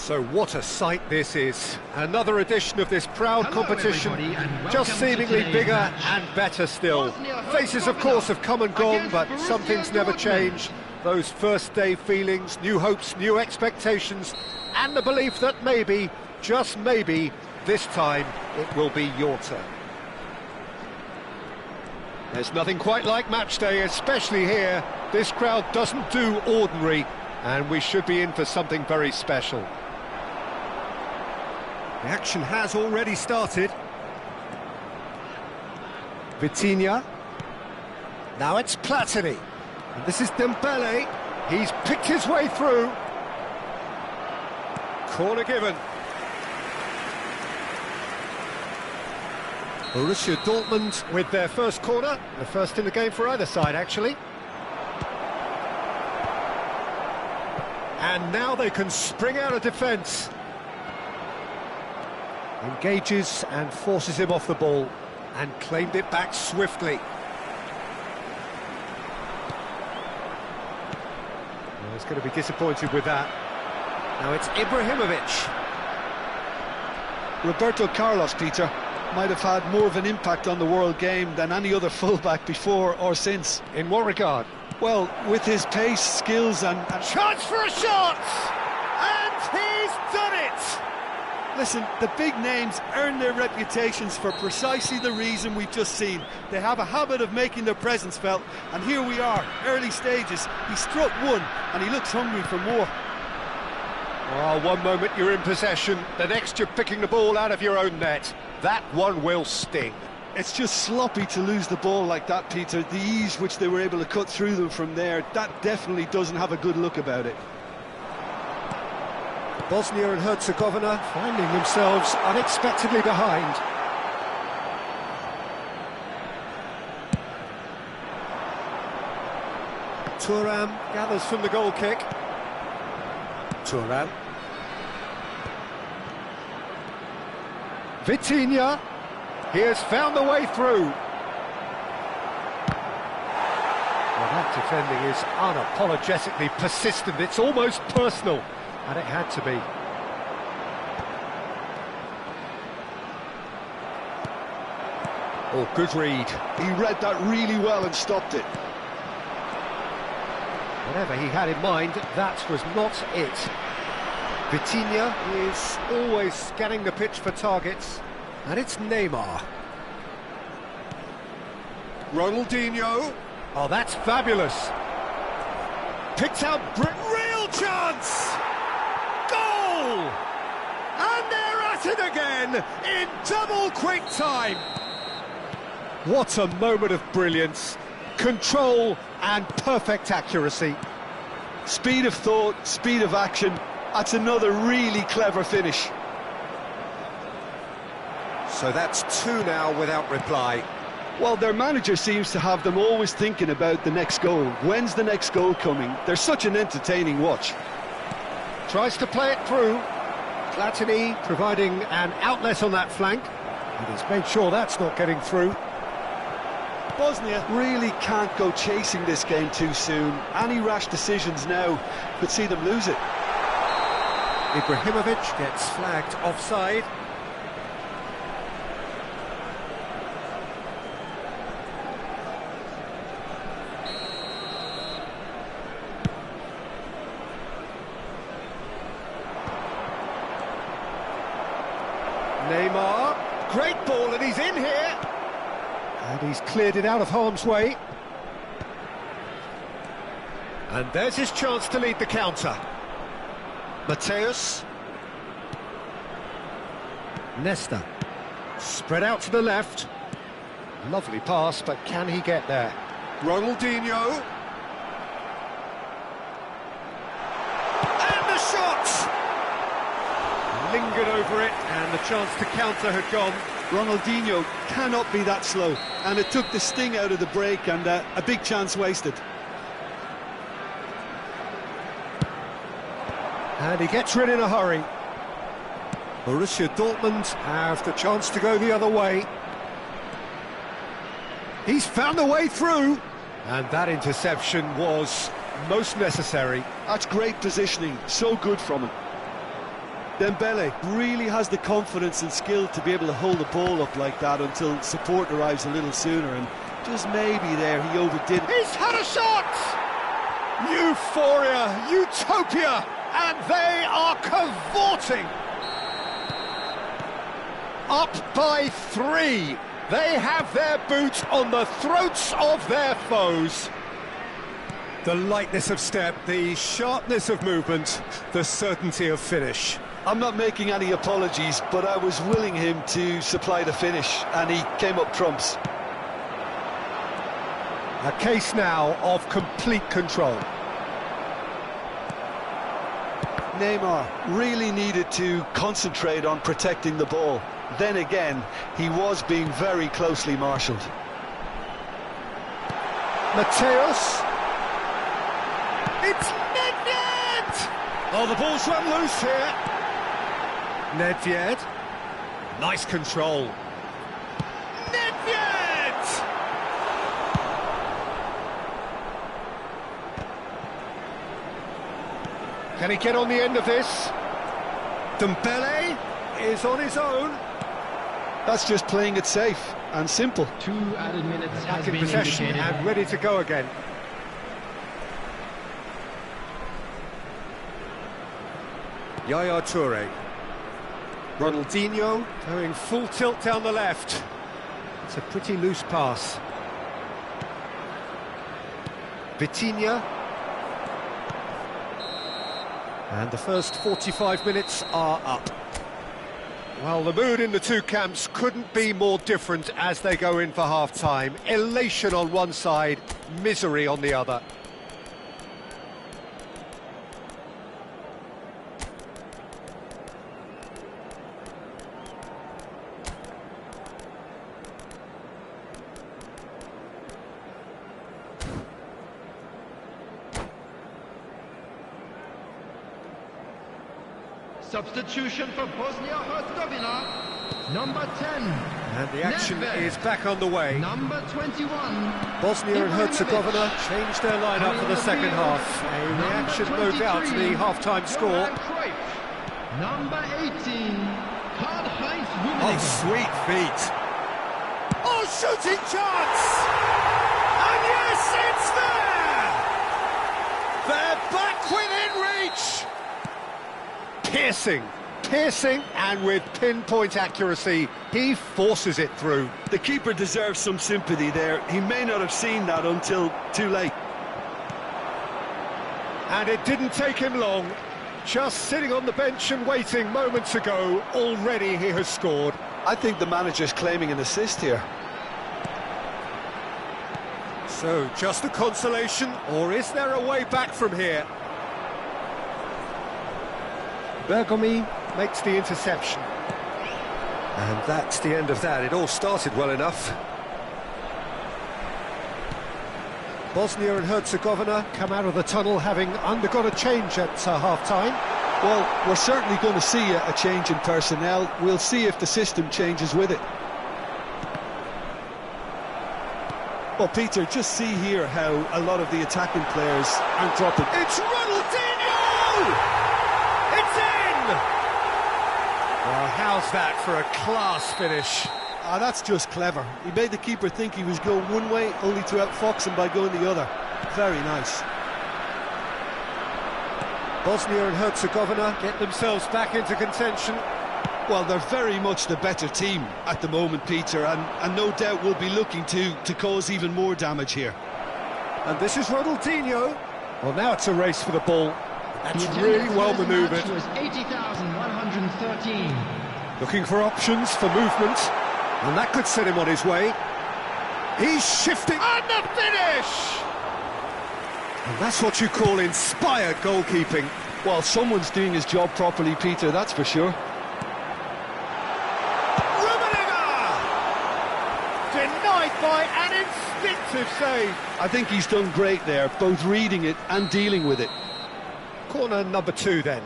So what a sight this is. Another edition of this proud competition, just seemingly bigger and better still. Faces, of course, have come and gone, but some things never change. Those first day feelings, new hopes, new expectations, and the belief that maybe, just maybe, this time it will be your turn. There's nothing quite like match day, especially here. This crowd doesn't do ordinary, and we should be in for something very special. The action has already started. Vitinha. Now it's Platini. And this is Dembele. He's picked his way through. Corner given. Borussia Dortmund with their first corner. The first in the game for either side, actually. And now they can spring out of defence. Engages and forces him off the ball and claimed it back swiftly. Well, he's going to be disappointed with that. Now it's Ibrahimovic. Roberto Carlos, Peter, might have had more of an impact on the world game than any other fullback before or since. In what regard? Well, with his pace, skills and... Chance for a shot! And he's done it! Listen, the big names earn their reputations for precisely the reason we've just seen. They have a habit of making their presence felt, and here we are, early stages. He struck one, and he looks hungry for more. Well, one moment you're in possession, the next you're picking the ball out of your own net. That one will sting. It's just sloppy to lose the ball like that, Peter. The ease which they were able to cut through them from there, that definitely doesn't have a good look about it. Bosnia and Herzegovina finding themselves unexpectedly behind. Thuram gathers from the goal kick. Thuram. Vitinha. He has found the way through. Well, that defending is unapologetically persistent. It's almost personal. And it had to be. Oh, good read. He read that really well and stopped it. Whatever he had in mind, that was not it. Vitinha is always scanning the pitch for targets, And it's Neymar. Ronaldinho. Oh, that's fabulous. Picked out, real chance! Goal! And they're at it again in double quick time. What a moment of brilliance, control and perfect accuracy. Speed of thought, speed of action. That's another really clever finish. So that's two now without reply. Well, their manager seems to have them always thinking about the next goal. When's the next goal coming? They're such an entertaining watch. Tries to play it through. Platini providing an outlet on that flank. And he's made sure that's not getting through. Bosnia really can't go chasing this game too soon. Any rash decisions now could see them lose it. Ibrahimovic gets flagged offside. Neymar, great ball, and he's in here. And he's cleared it out of harm's way. And there's his chance to lead the counter. Mateus. Nesta. Spread out to the left. Lovely pass, but can he get there? Ronaldinho. And the shot! Lingered over it, and the chance to counter had gone. Ronaldinho cannot be that slow, and it took the sting out of the break, and a big chance wasted. And he gets rid in a hurry. Borussia Dortmund have the chance to go the other way. He's found a way through, and that interception was most necessary. That's great positioning, so good from him. Dembele really has the confidence and skill to be able to hold the ball up like that until support arrives a little sooner, and just maybe there he overdid it. He's had a shot! Euphoria, utopia, and they are cavorting. Up by 3. They have their boot on the throats of their foes. The lightness of step, the sharpness of movement, the certainty of finish. I'm not making any apologies, but I was willing him to supply the finish, and he came up trumps. A case now of complete control. Neymar really needed to concentrate on protecting the ball. Then again, he was being very closely marshalled. Mateus. It's Nedved! Oh, the ball's run loose here. Nedved. Nice control. Nedved! Can he get on the end of this? Dembele is on his own. That's just playing it safe and simple. 2 added minutes Back in possession and ready to go again. Yaya Toure. Ronaldinho going full tilt down the left. It's a pretty loose pass. Vitinha. And the first 45 minutes are up. Well, the mood in the two camps couldn't be more different as they go in for half-time. Elation on one side, misery on the other. Substitution for Bosnia-Herzegovina, number 10. And the action Nedved. is back on the way. Number 21. Bosnia and Herzegovina changed their lineup for the second half. A reaction, no doubt, to the half-time score. Number 18. Karl-Heinz Oh, Rummenigge. sweet feet. Oh, shooting chance! And yes, it's there! They're back within reach! Piercing, Piercing and with pinpoint accuracy, he forces it through. The keeper deserves some sympathy there. He may not have seen that until too late. And it didn't take him long. Just sitting on the bench and waiting moments ago, already he has scored. I think the manager's claiming an assist here. So, just a consolation, or is there a way back from here? Bergomi makes the interception. And that's the end of that. It all started well enough. Bosnia and Herzegovina come out of the tunnel having undergone a change at half-time. Well, we're certainly going to see a change in personnel. We'll see if the system changes with it. Well, Peter, just see here how a lot of the attacking players aren't dropping. It's Ronaldinho! It's in! Well, how's that for a class finish? Ah, that's just clever. He made the keeper think he was going one way, only to outfox him by going the other. Very nice. Bosnia and Herzegovina get themselves back into contention. Well, they're very much the better team at the moment, Peter, and no doubt will be looking to cause even more damage here. And this is Ronaldinho. Well, now it's a race for the ball. That's really well manoeuvred. Was 80,113. Looking for options for movement, and that could set him on his way. He's shifting, and the finish! And that's what you call inspired goalkeeping. Well, someone's doing his job properly, Peter, that's for sure. Denied by an instinctive save. I think he's done great there, both reading it and dealing with it. Corner number 2 then.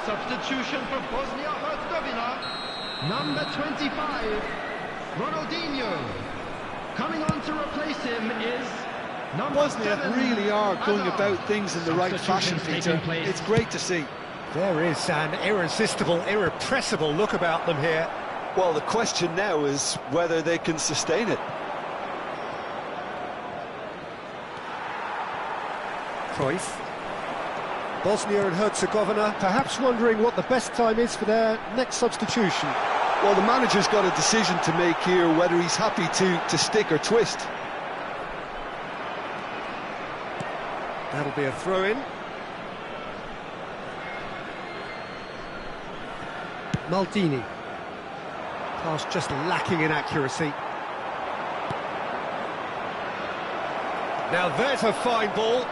Substitution for Bosnia-Herzegovina. Number 25, Ronaldinho. Coming on to replace him is number Bosnia 7, really are going Hazard. about things in the right fashion, Peter. It's great to see. There is an irresistible, irrepressible look about them here. Well, the question now is whether they can sustain it. Cruyff. Bosnia and Herzegovina perhaps wondering what the best time is for their next substitution. Well, the manager's got a decision to make here, whether he's happy to stick or twist. That'll be a throw-in. Maldini. Pass just lacking in accuracy. Now there's a fine ball.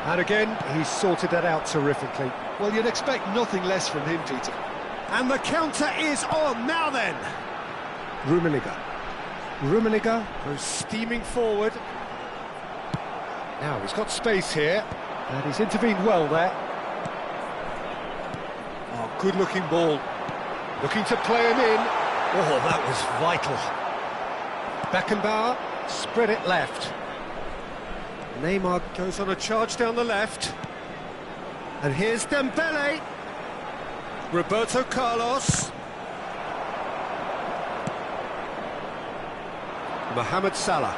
And again, he's sorted that out terrifically. Well, you'd expect nothing less from him, Peter. And the counter is on now then. Rummenigge goes steaming forward. Now he's got space here, and he's intervened well there. Oh, good-looking ball. Looking to play him in. Oh, that was vital. Beckenbauer spread it left. Neymar goes on a charge down the left. And here's Dembele. Roberto Carlos. Mohamed Salah.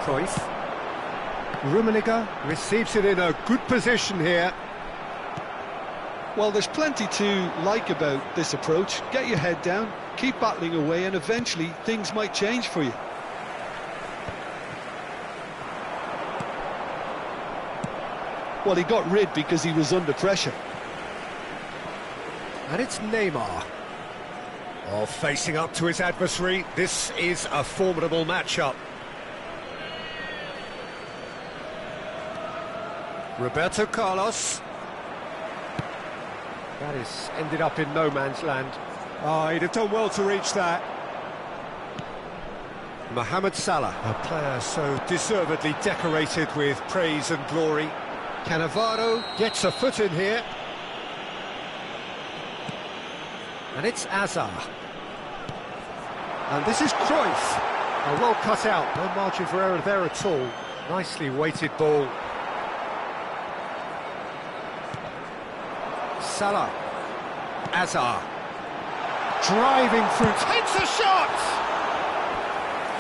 Cruyff. Rummenigge receives it in a good position here. Well, there's plenty to like about this approach. Get your head down, keep battling away, and eventually things might change for you. Well, he got rid because he was under pressure. And it's Neymar. Oh, facing up to his adversary. This is a formidable matchup. Roberto Carlos. That is ended up in no man's land. Oh, he'd have done well to reach that. Mohamed Salah, a player so deservedly decorated with praise and glory. Cannavaro gets a foot in here. And it's Hazard. And this is Cruyff. A well cut out, no margin for error there at all. Nicely weighted ball. Salah. Hazard. Driving through, takes a shot!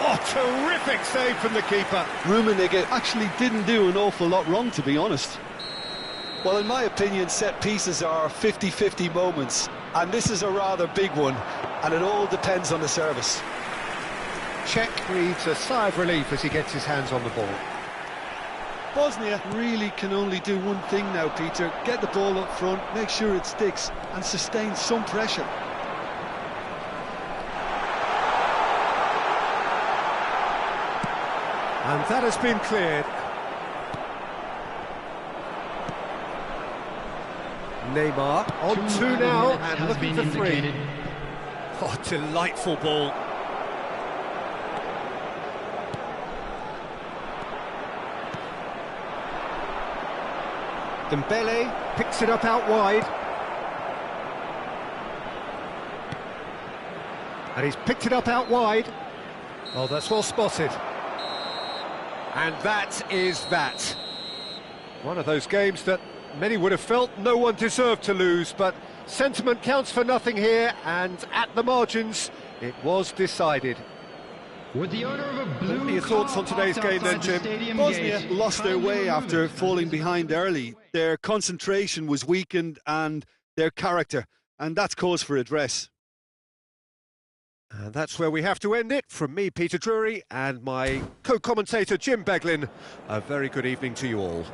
Oh, terrific save from the keeper. Rummenigge actually didn't do an awful lot wrong, to be honest. Well, in my opinion, set pieces are 50-50 moments, and this is a rather big one, and it all depends on the service. Czech breathes a sigh of relief as he gets his hands on the ball. Bosnia really can only do one thing now, Peter. Get the ball up front, make sure it sticks, and sustain some pressure. And that has been cleared. Neymar on two now and looking for three. Oh, delightful ball. Dembele picks it up out wide. And he's picked it up out wide. Oh, that's well spotted. And that is that. One of those games that many would have felt no one deserved to lose, but sentiment counts for nothing here, and at the margins, it was decided. With the owner of a blue What are your thoughts on today's game then, Jim? Bosnia lost their way after falling behind early. Their concentration was weakened and their character, and that's cause for address. And that's where we have to end it. From me, Peter Drury, and my co-commentator, Jim Beglin. A very good evening to you all.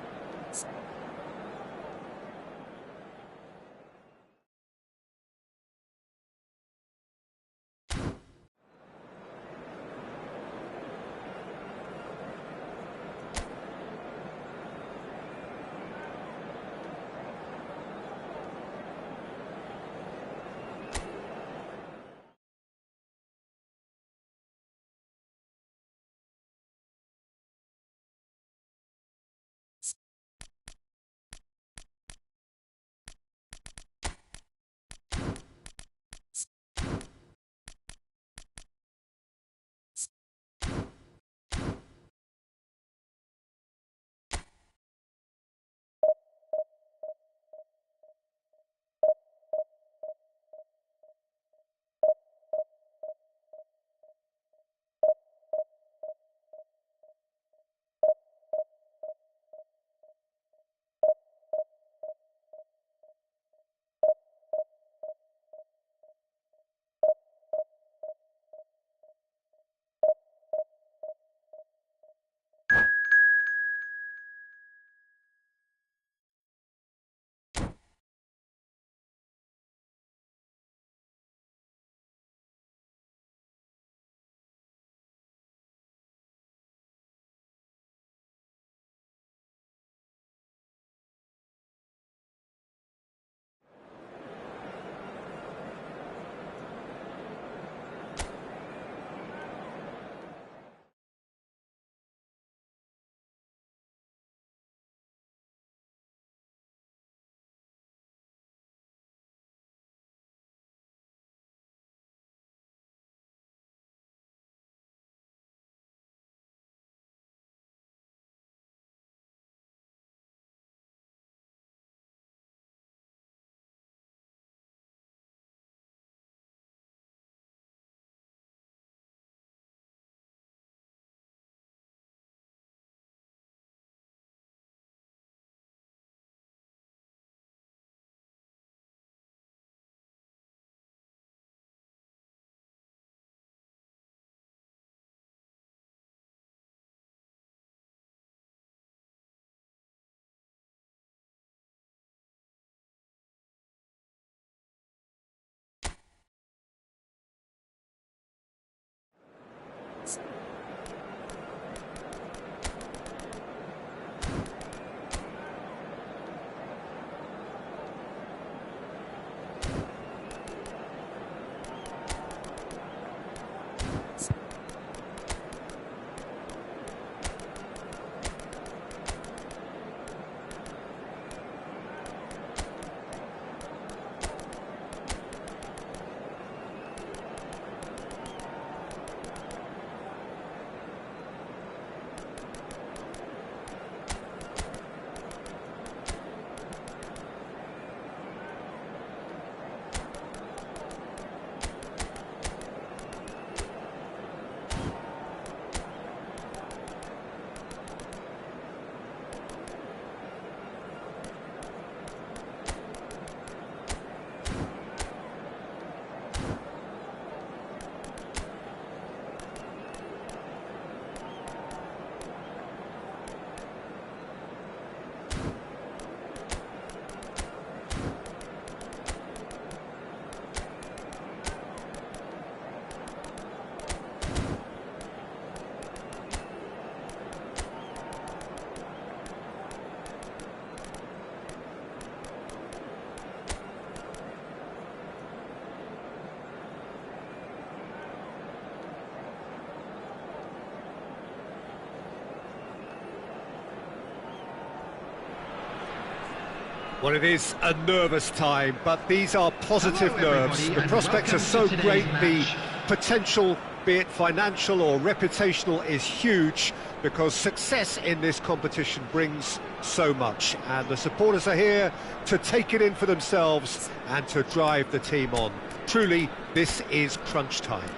Well, it is a nervous time, but these are positive nerves. The prospects are so great, the potential, be it financial or reputational, is huge, because success in this competition brings so much, and the supporters are here to take it in for themselves and to drive the team on. Truly, this is crunch time.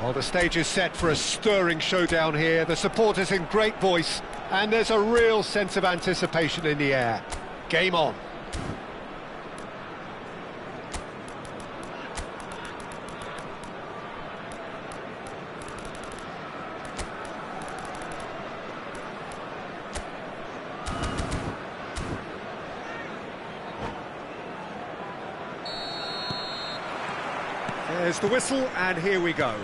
Well, the stage is set for a stirring showdown here. The supporters in great voice, and there's a real sense of anticipation in the air. Game on. There's the whistle, and here we go.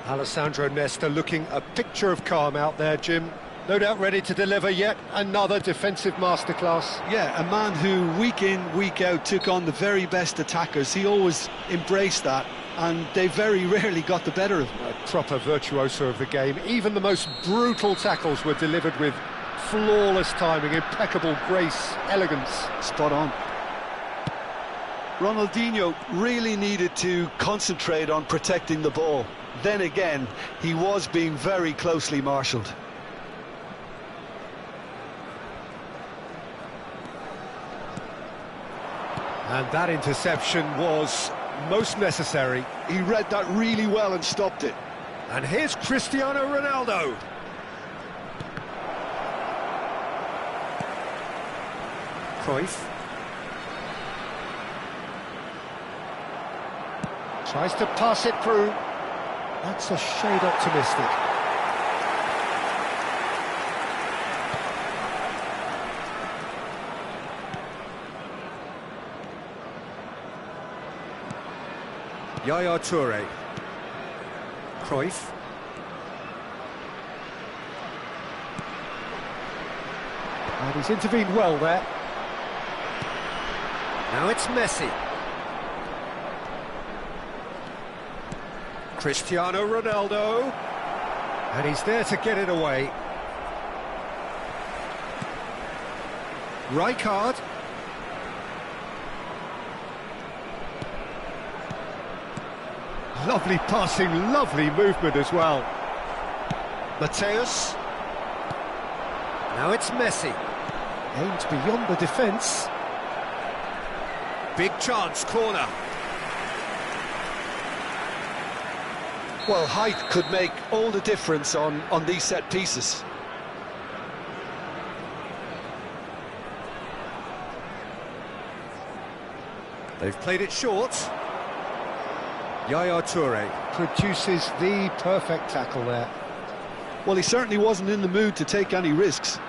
Alessandro Nesta looking a picture of calm out there, Jim. No doubt ready to deliver yet another defensive masterclass. Yeah, a man who week in, week out took on the very best attackers. He always embraced that, and they very rarely got the better of him. A proper virtuoso of the game. Even the most brutal tackles were delivered with flawless timing, impeccable grace, elegance. Spot on. Ronaldinho really needed to concentrate on protecting the ball. Then again, he was being very closely marshalled. And that interception was most necessary. He read that really well and stopped it. And here's Cristiano Ronaldo. Cruyff. Tries to pass it through. That's a shade optimistic. Yaya Toure. Cruyff. And he's intervened well there. Now it's Messi. Cristiano Ronaldo, and he's there to get it away. Rijkaard. Lovely passing, lovely movement as well. Mateus. Now it's Messi. Aimed beyond the defence. Big chance, corner. Well, height could make all the difference on these set pieces. They've played it short. Yaya Toure produces the perfect tackle there. Well, he certainly wasn't in the mood to take any risks.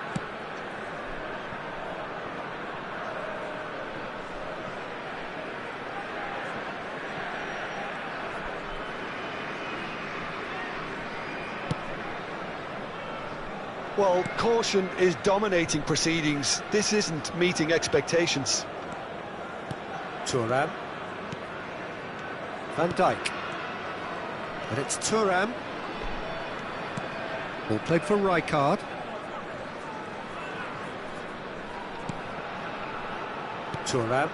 Well, caution is dominating proceedings. This isn't meeting expectations. Thuram. Van Dijk. And it's Thuram. Ball played for Rijkaard. Thuram.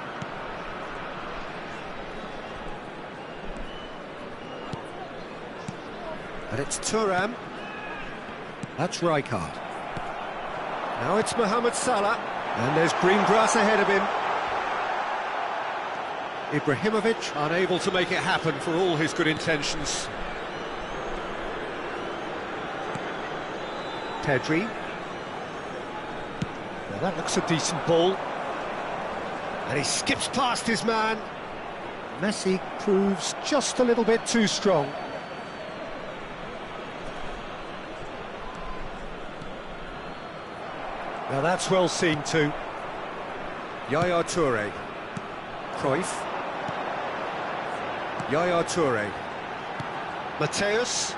And it's Thuram. That's Rijkaard. Now it's Mohamed Salah. And there's green grass ahead of him. Ibrahimovic unable to make it happen for all his good intentions. Pedri. Now that looks a decent ball. And he skips past his man. Messi proves just a little bit too strong. Now that's well seen too. Yaya Toure. Cruyff. Yaya Toure. Mateus.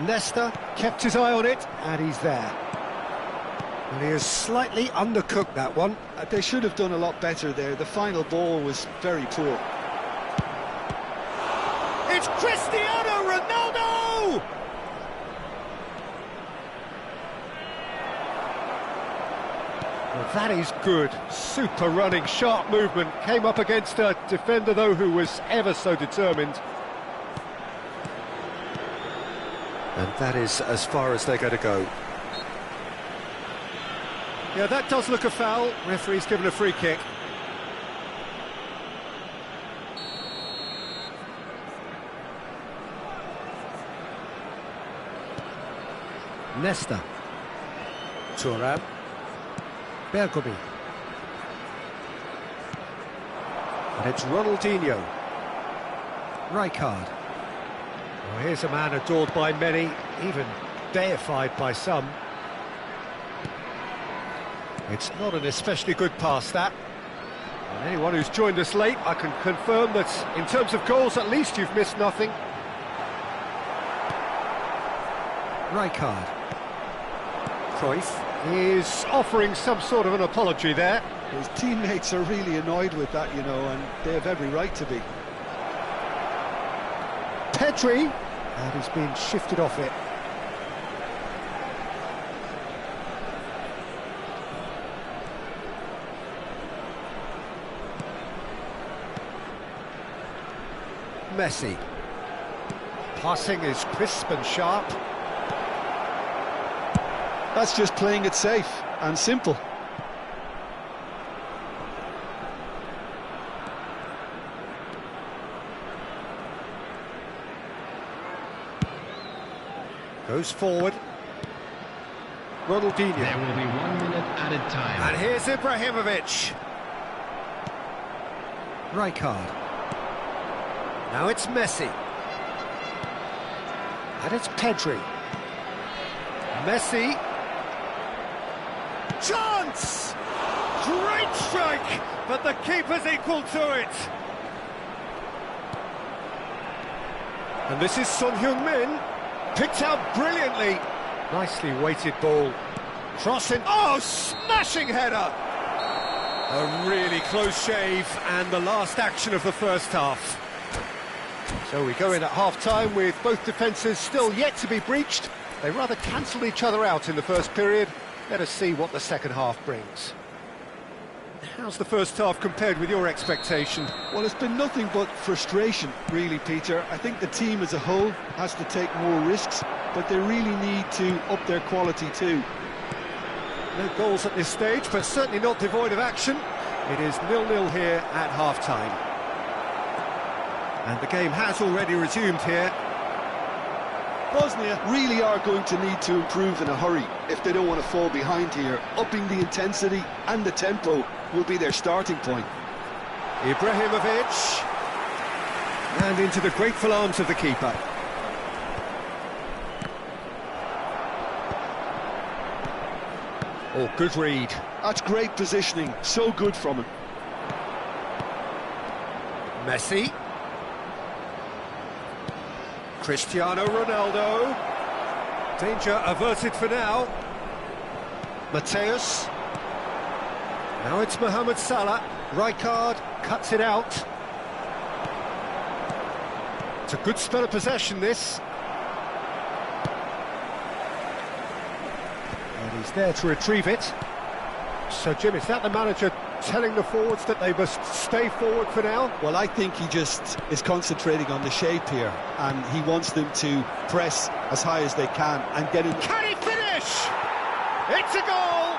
Nesta kept his eye on it, and he's there. And he has slightly undercooked that one. They should have done a lot better there. The final ball was very poor. It's Cristiano Ronaldo! That is good. Super running, sharp movement. Came up against a defender, though, who was ever so determined. And that is as far as they're going to go. Yeah, that does look a foul. Referee's given a free kick. Nesta. Thuram. Bergomi. And it's Ronaldinho. Rijkaard. Well, here's a man adored by many, even deified by some. It's not an especially good pass, that. And anyone who's joined us late, I can confirm that in terms of goals, at least you've missed nothing. Rijkaard. Cruyff is offering some sort of an apology there. His teammates are really annoyed with that, you know, and they have every right to be. Pedri, and he's been shifted off it. Messi. Passing is crisp and sharp. That's just playing it safe and simple. Goes forward. Ronaldinho. There will be 1 minute added time. And here's Ibrahimovic. Rijkaard. Now it's Messi. And it's Pedri. Messi. Chance! Great strike, but the keeper's equal to it. And this is Son Heung-min. Picked out brilliantly. Nicely weighted ball. Crossing. Oh, smashing header! A really close shave, and the last action of the first half. So we go in at half-time with both defences still yet to be breached. They rather cancelled each other out in the first period. Let us see what the second half brings. How's the first half compared with your expectation? Well, it's been nothing but frustration, really, Peter. I think the team as a whole has to take more risks, but they really need to up their quality too. No goals at this stage, but certainly not devoid of action. It is 0-0 here at half-time. And the game has already resumed here. Bosnia really are going to need to improve in a hurry if they don't want to fall behind here. Upping the intensity and the tempo will be their starting point. Ibrahimovic. And into the grateful arms of the keeper. Oh, good read. That's great positioning, so good from him. Messi. Cristiano Ronaldo. Danger averted for now. Mateus. Now it's Mohamed Salah. Rijkaard cuts it out. It's a good spell of possession, this. And he's there to retrieve it. So, Jim, is that the manager telling the forwards that they must stay forward for now? Well, I think he just is concentrating on the shape here, and he wants them to press as high as they can and get in. Can he finish? It's a goal!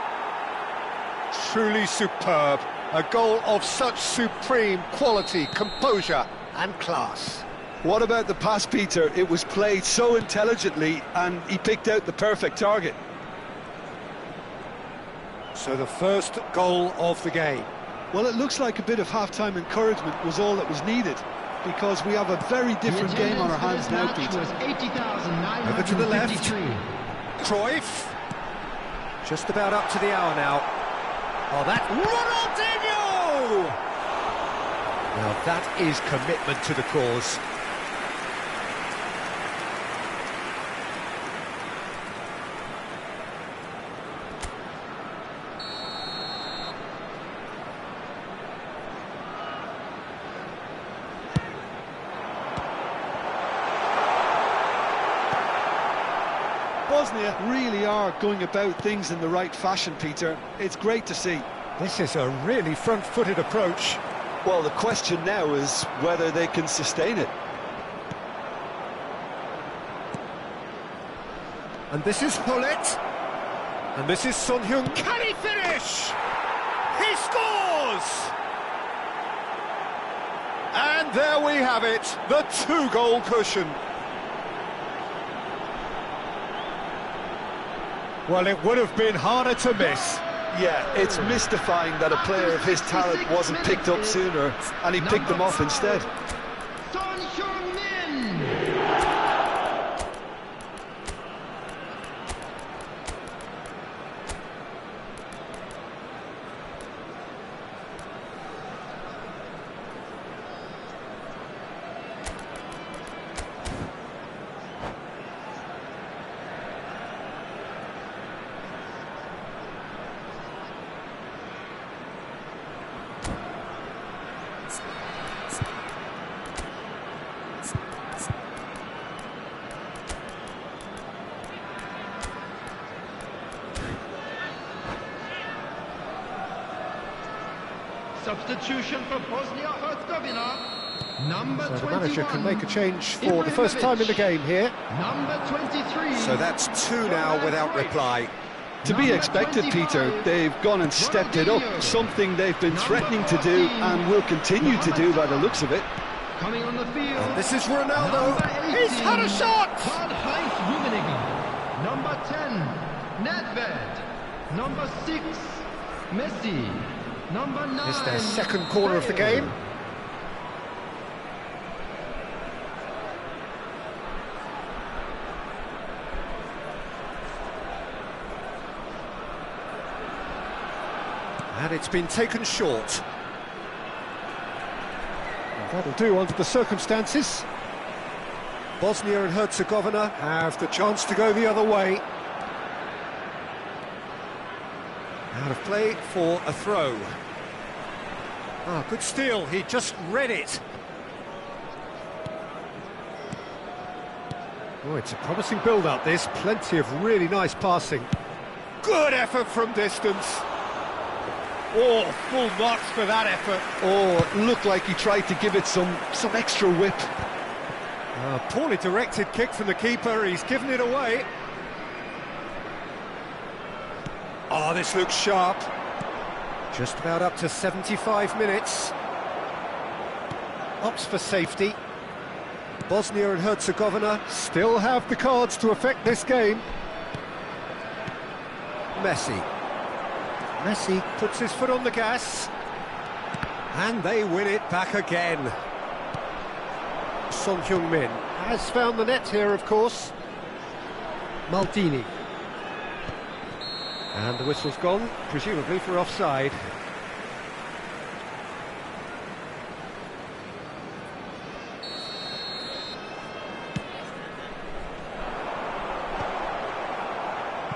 Truly superb. A goal of such supreme quality, composure and class. What about the pass, Peter? It was played so intelligently, and he picked out the perfect target. So the first goal of the game. Well, it looks like a bit of half-time encouragement was all that was needed, because we have a very different game on our hands now, Peter. Over to the left. Cruyff. Just about up to the hour now. Oh, that Ronaldinho! Now that is commitment to the cause. Bosnia really are going about things in the right fashion, Peter. It's great to see. This is a really front-footed approach. Well, the question now is whether they can sustain it. And this is Hullet. And this is Son Heung. Can he finish? He scores! And there we have it, the 2-goal cushion. Well, it would have been harder to miss. Yeah, it's mystifying that a player of his talent wasn't picked up sooner, and he picked them off instead. Substitution for Bosnia-Herzegovina. Number 21. So the manager can make a change for the first time in the game here. Number 23. So that's 2 now without reply. To be expected, Peter. They've gone and stepped it up, something they've been threatening to do and will continue to do by the looks of it. Coming on the field. And this is Ronaldo. He's had a shot! Karl-Heinz Rummenigge. Number 10, Nedved. Number 6, Messi. Number 9. It's their second corner of the game. And it's been taken short. And that'll do under the circumstances. Bosnia and Herzegovina have the chance to go the other way. Out of play for a throw. Ah, good steal, he just read it. Oh, it's a promising build-up, this. Plenty of really nice passing. Good effort from distance. Oh, full marks for that effort. Oh, looked like he tried to give it some extra whip. Poorly directed kick from the keeper, he's given it away. Oh, this looks sharp. Just about up to 75 minutes. Opts for safety. Bosnia and Herzegovina still have the cards to affect this game. Messi. Messi puts his foot on the gas. And they win it back again. Son Heung-min has found the net here, of course. Maldini. And the whistle's gone, presumably for offside.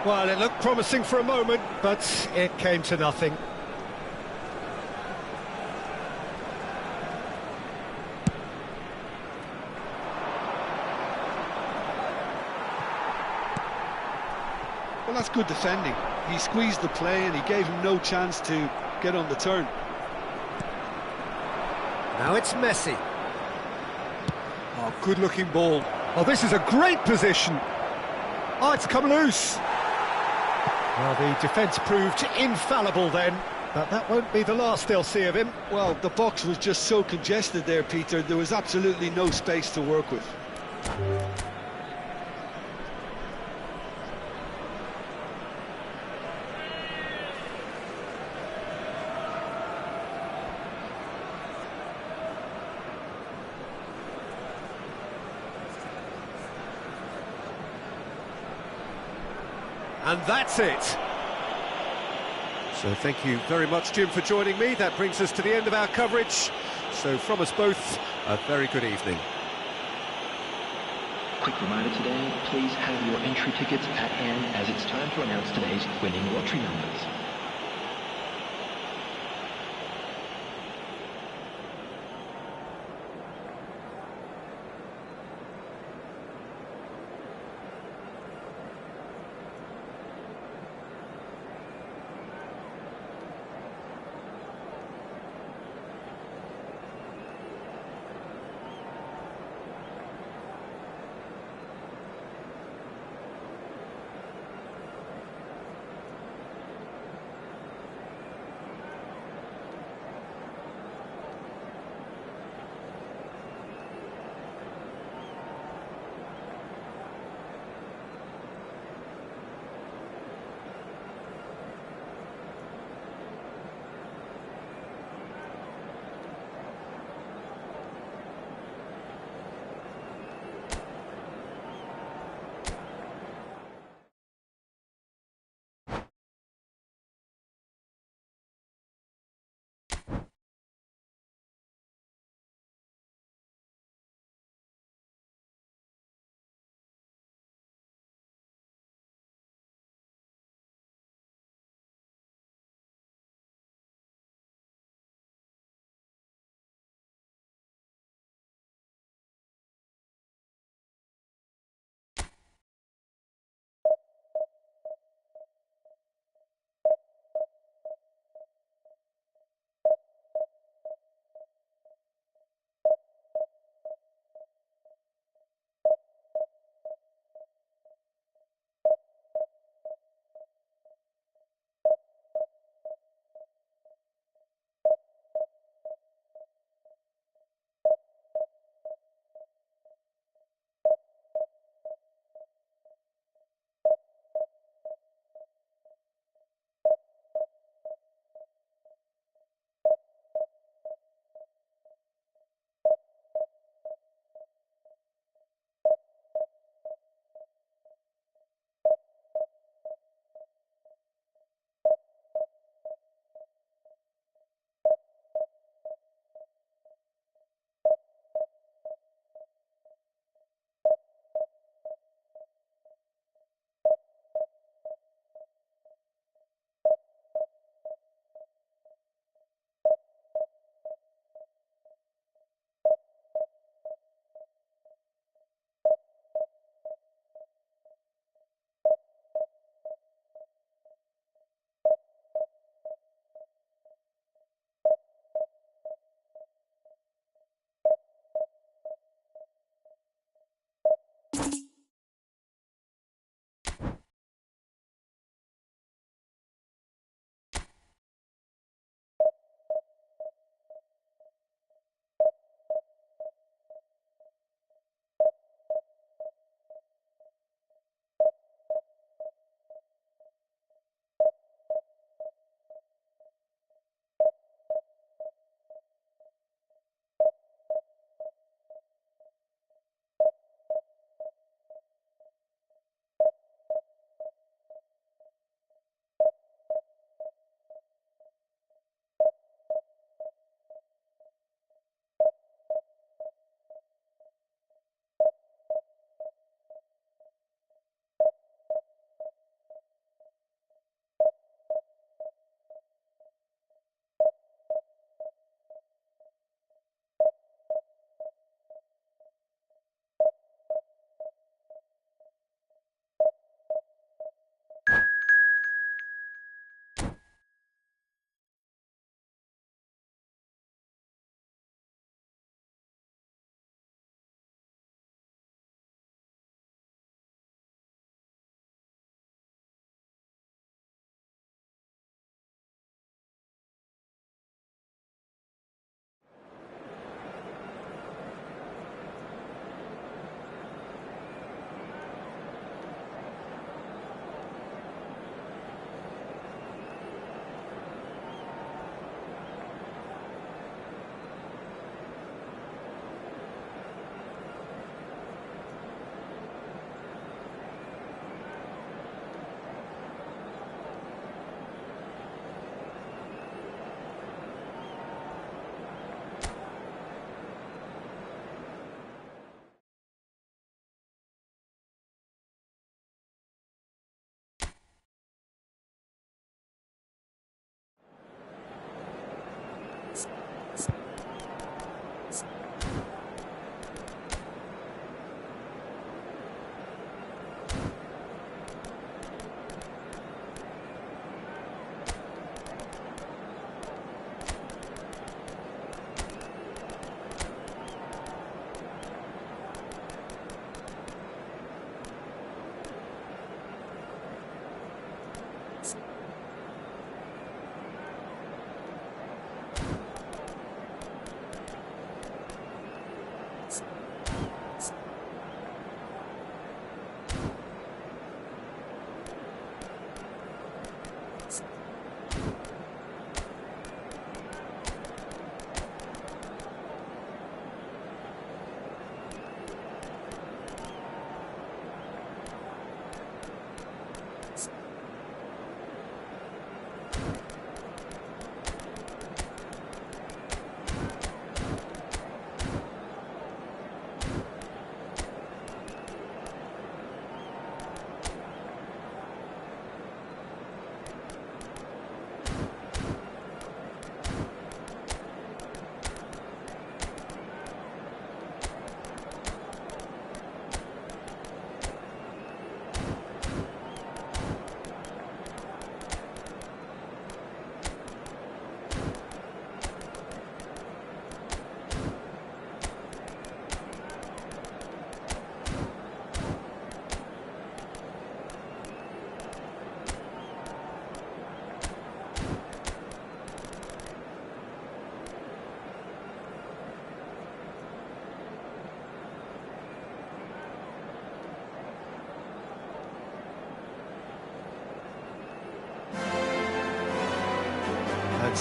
Well, it looked promising for a moment, but it came to nothing. Well, that's good defending. He squeezed the play and he gave him no chance to get on the turn. Now it's Messi. Oh, good-looking ball. Oh, this is a great position. Oh, it's come loose. Well, the defence proved infallible then, but that won't be the last they'll see of him. Well, the box was just so congested there, Peter. There was absolutely no space to work with. And that's it. So thank you very much, Jim, for joining me. That brings us to the end of our coverage. So from us both, a very good evening. Quick reminder today, please have your entry tickets at hand as it's time to announce today's winning lottery numbers.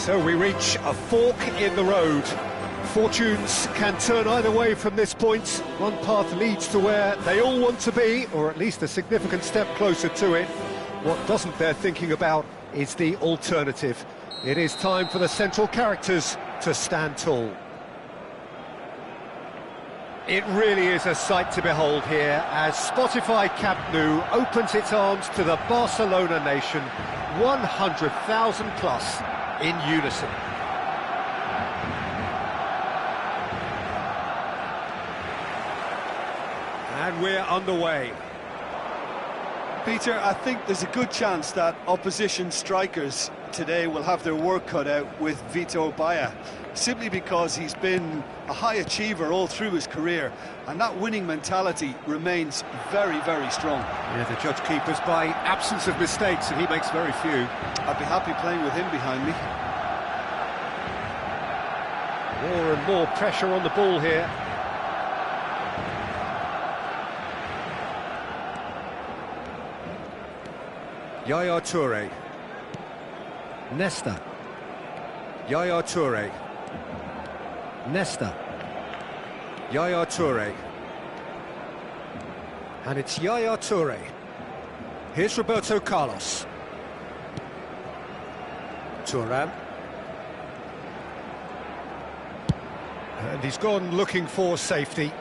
So we reach a fork in the road. Fortunes can turn either way from this point. One path leads to where they all want to be, or at least a significant step closer to it. What doesn't they're thinking about is the alternative. It is time for the central characters to stand tall. It really is a sight to behold here as Spotify Camp Nou opens its arms to the Barcelona nation, 100,000 plus in unison. And we're underway. Peter, I think there's a good chance that opposition strikers today will have their work cut out with hazard-BiH, simply because he's been a high achiever all through his career, and that winning mentality remains very, very strong. Yeah, the judge keepers by absence of mistakes, and he makes very few. I'd be happy playing with him behind me. More and more pressure on the ball here. Yaya Toure. Nesta. Yaya Toure. Nesta. Yaya Toure. And it's Yaya Toure. Here's Roberto Carlos. Thuram. And he's gone looking for safety.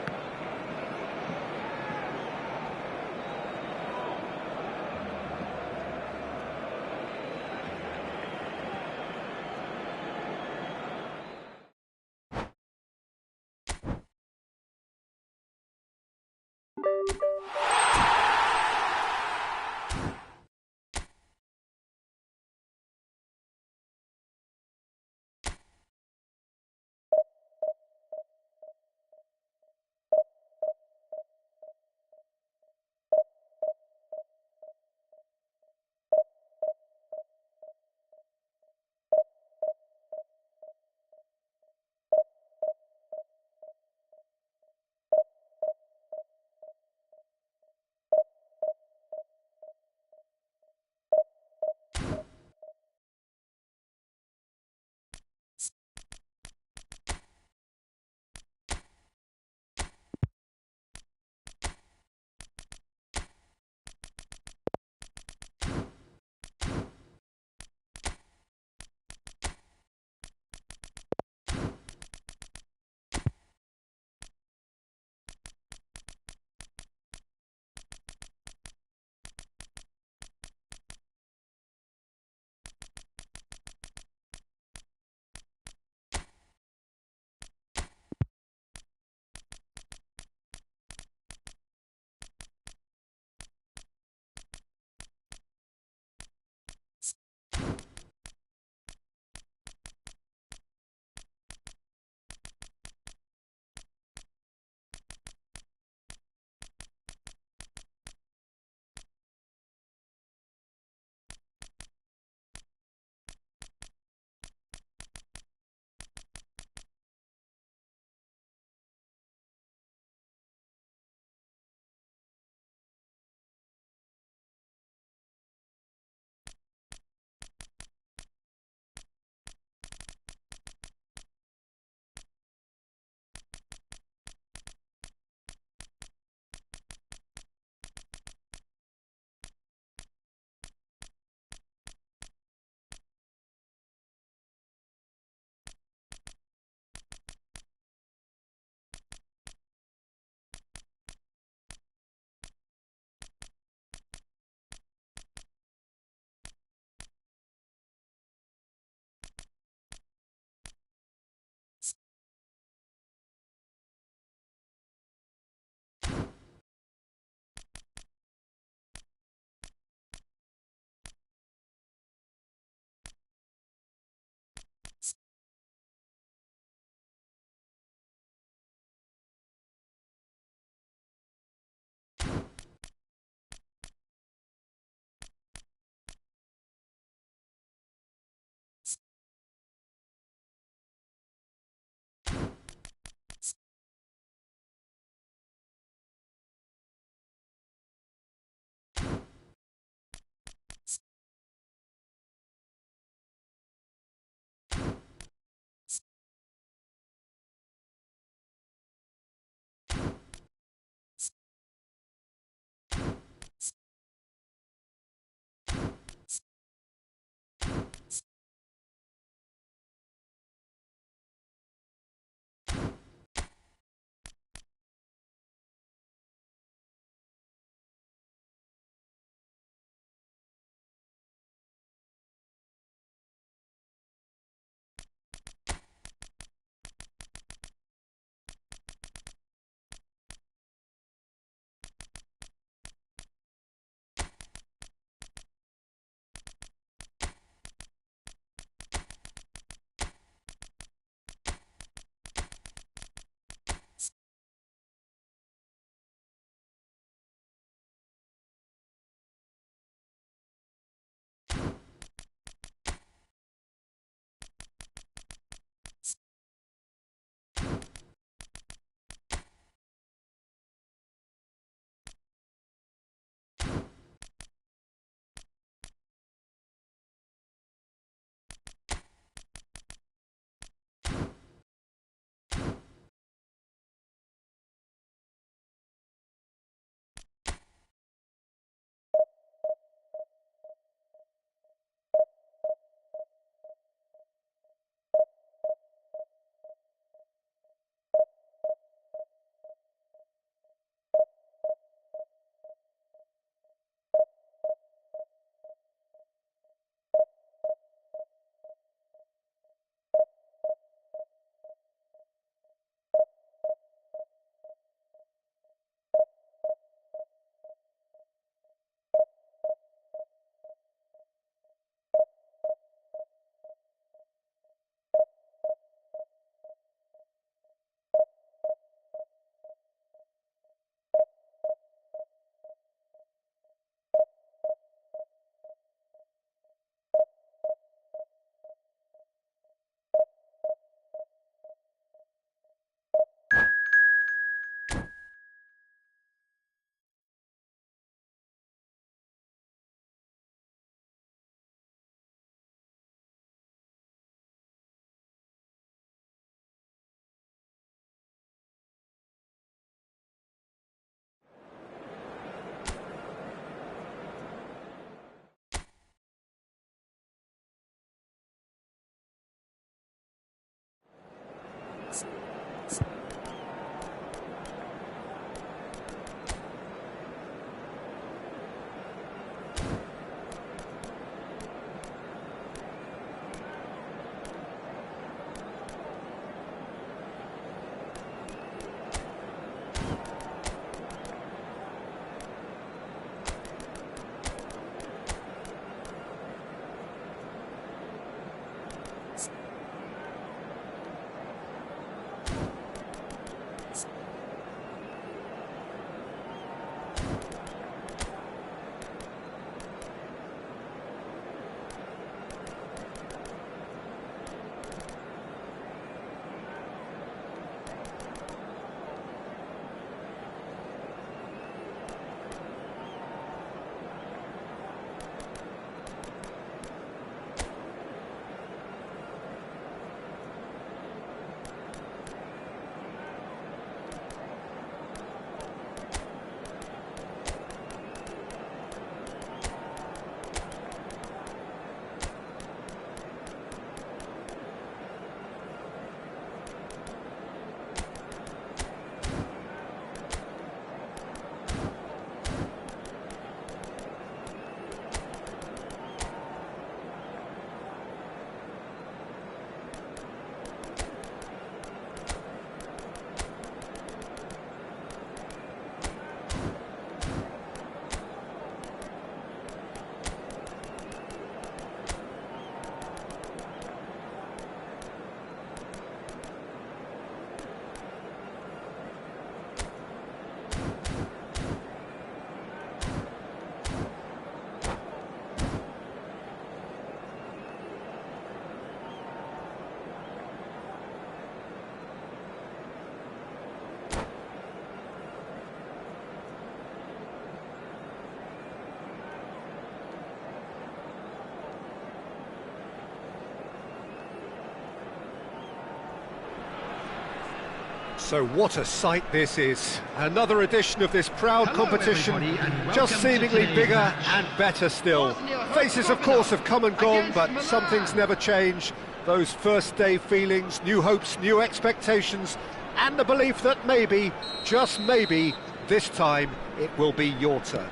So what a sight this is. Another edition of this proud Hello, competition, everybody, and just welcome to seemingly today's bigger match. and better still. Bosnia Faces, of course, have come and gone, against but Milan. some things never change. Those first day feelings, new hopes, new expectations, and the belief that maybe, just maybe, this time it will be your turn.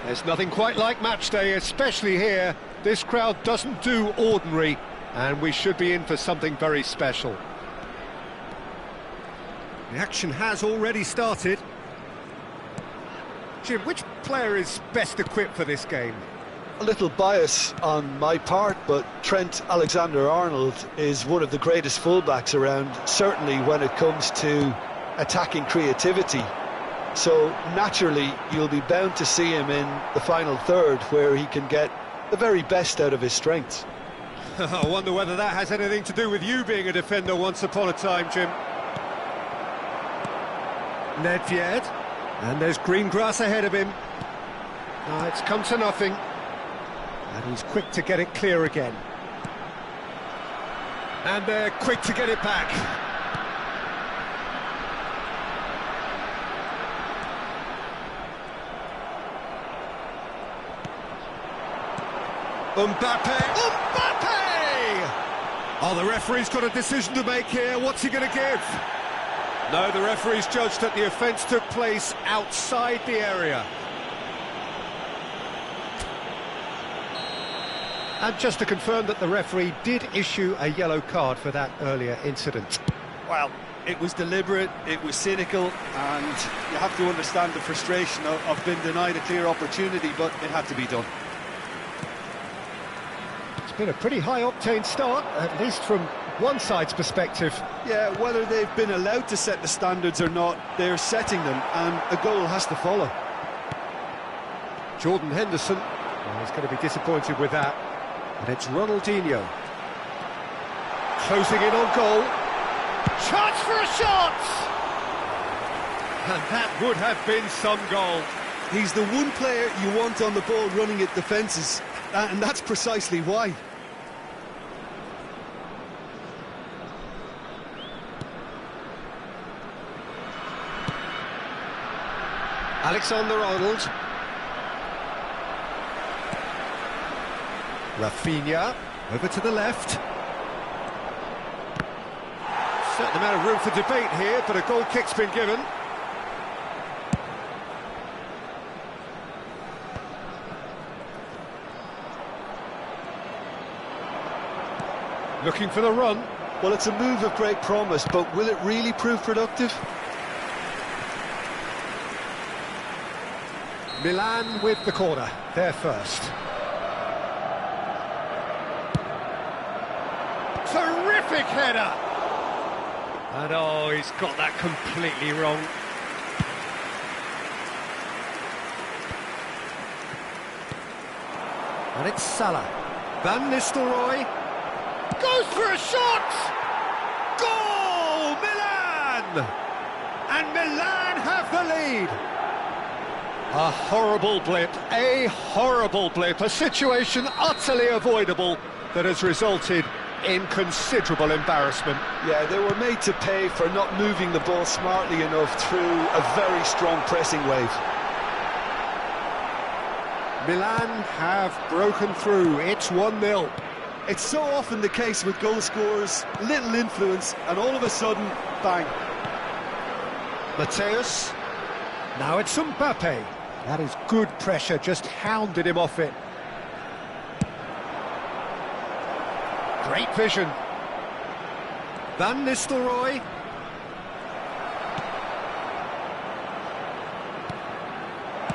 There's nothing quite like match day, especially here. This crowd doesn't do ordinary, and we should be in for something very special. The action has already started. Jim, which player is best equipped for this game? A little bias on my part, but Trent Alexander-Arnold is one of the greatest fullbacks around, certainly when it comes to attacking creativity. So naturally you'll be bound to see him in the final third, where he can get the very best out of his strengths. I wonder whether that has anything to do with you being a defender once upon a time, Jim. Nedved, and there's green grass ahead of him. Now it's come to nothing, and he's quick to get it clear again. And they're quick to get it back. Mbappe! Oh, the referee's got a decision to make here. What's he going to give? No, the referee's judged that the offence took place outside the area. And just to confirm that the referee did issue a yellow card for that earlier incident. Well, it was deliberate, it was cynical, and you have to understand the frustration of being denied a clear opportunity, but it had to be done. It's been a pretty high-octane start, at least from one side's perspective. Yeah, whether they've been allowed to set the standards or not, they're setting them, and a goal has to follow. Jordan Henderson, well, he's going to be disappointed with that. And it's Ronaldinho. Closing in on goal. Chance for a shot! And that would have been some goal. He's the one player you want on the ball running at defences, and that's precisely why. Alexander-Arnold. Rafinha, over to the left. Certain amount of room for debate here, but a goal kick's been given. Looking for the run. Well, it's a move of great promise, but will it really prove productive? Milan with the corner, there first. Terrific header! And oh, he's got that completely wrong. And it's Salah. Van Nistelrooy goes for a shot! Goal! Milan! And Milan have the lead! A horrible blip, a situation utterly avoidable that has resulted in considerable embarrassment. Yeah, they were made to pay for not moving the ball smartly enough through a very strong pressing wave. Milan have broken through, it's 1-0. It's so often the case with goal scorers, little influence, and all of a sudden, bang. Mateus, now it's Mbappe. That is good pressure, just hounded him off it. Great vision. Van Nistelrooy.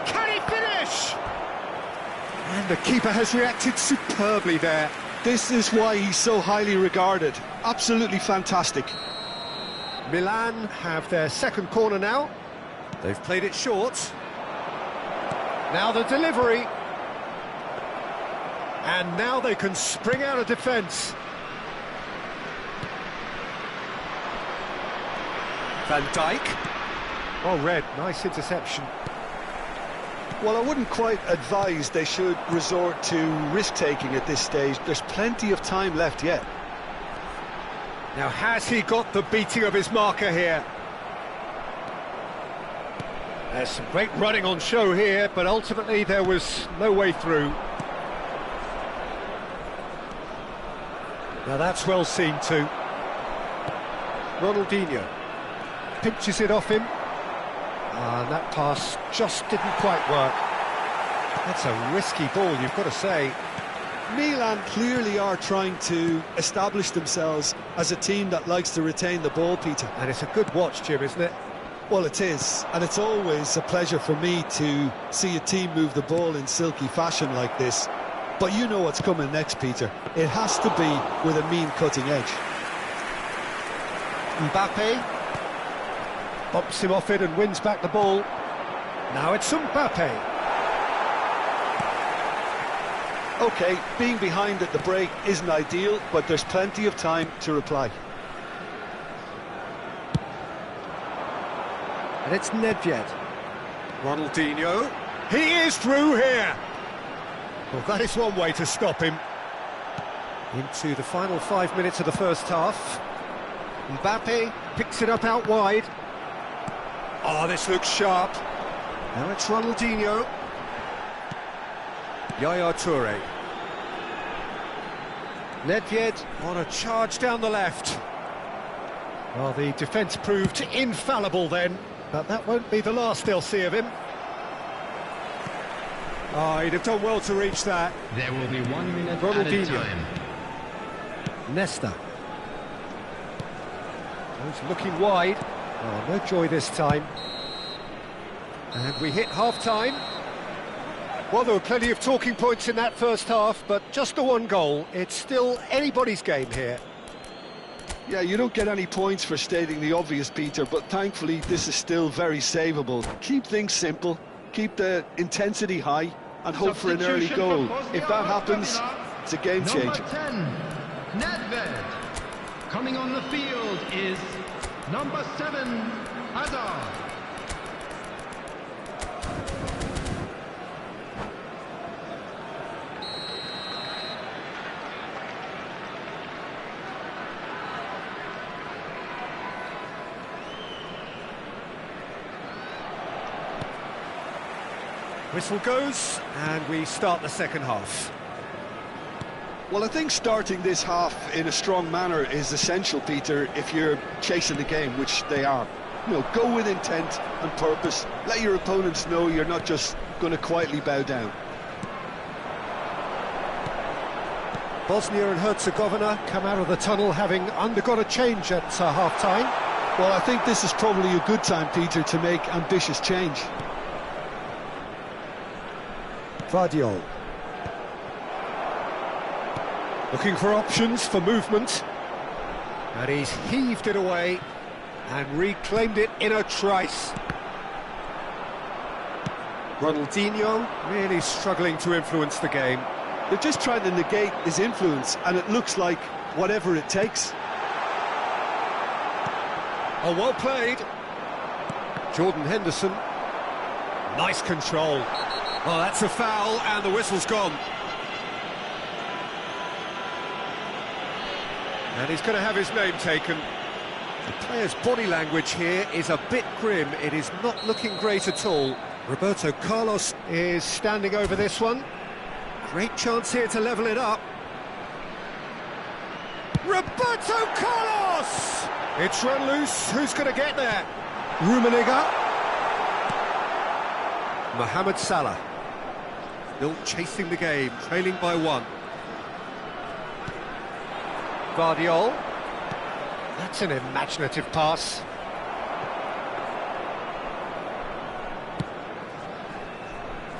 Can he finish? And the keeper has reacted superbly there. This is why he's so highly regarded. Absolutely fantastic. Milan have their second corner now. They've played it short. Now the delivery. And now they can spring out of defence. Van Dijk. Oh, Red, nice interception. Well, I wouldn't quite advise they should resort to risk-taking at this stage. There's plenty of time left yet. Now, has he got the beating of his marker here? There's some great running on show here, but ultimately there was no way through. Now that's well seen too. Ronaldinho pinches it off him. And that pass just didn't quite work. That's a risky ball, you've got to say. Milan clearly are trying to establish themselves as a team that likes to retain the ball, Peter. And it's a good watch, Jim, isn't it? Well, it is, and it's always a pleasure for me to see a team move the ball in silky fashion like this. But you know what's coming next, Peter. It has to be with a mean cutting edge. Mbappe bumps him off it and wins back the ball. Now it's Mbappe. OK, being behind at the break isn't ideal, but there's plenty of time to reply. And it's Nedved. Ronaldinho. He is through here. Well, that is one way to stop him. Into the final 5 minutes of the first half. Mbappe picks it up out wide. Oh, this looks sharp. Now it's Ronaldinho. Yaya Toure. Nedved on a charge down the left. Well, the defence proved infallible then, but that won't be the last they'll see of him. Oh, he'd have done well to reach that. There will be 1 minute Ronaldinho. added time. Nesta. He's looking wide. Oh, no joy this time. And we hit half-time. Well, there were plenty of talking points in that first half, but just the one goal. It's still anybody's game here. Yeah, you don't get any points for stating the obvious, Peter, but thankfully this is still very savable. Keep things simple, keep the intensity high, and hope for an early goal. If that happens, it's a game changer. Number 10, Nedved. Coming on the field is number 7, Hazard. Whistle goes, and we start the second half. Well, I think starting this half in a strong manner is essential, Peter, if you're chasing the game, which they are. You know, go with intent and purpose. Let your opponents know you're not just going to quietly bow down. Bosnia and Herzegovina come out of the tunnel having undergone a change at half-time. Well, I think this is probably a good time, Peter, to make ambitious change. Vardiol. Looking for options for movement. And he's heaved it away and reclaimed it in a trice. Ronaldinho really struggling to influence the game. They're just trying to negate his influence, and it looks like whatever it takes. Oh, well played. Jordan Henderson. Nice control. Oh, that's a foul, and the whistle's gone. And he's going to have his name taken. The player's body language here is a bit grim. It is not looking great at all. Roberto Carlos is standing over this one. Great chance here to level it up. Roberto Carlos! It's run loose. Who's going to get there? Rummenigge. Mohamed Salah. Still chasing the game, trailing by 1. Vardiol. That's an imaginative pass.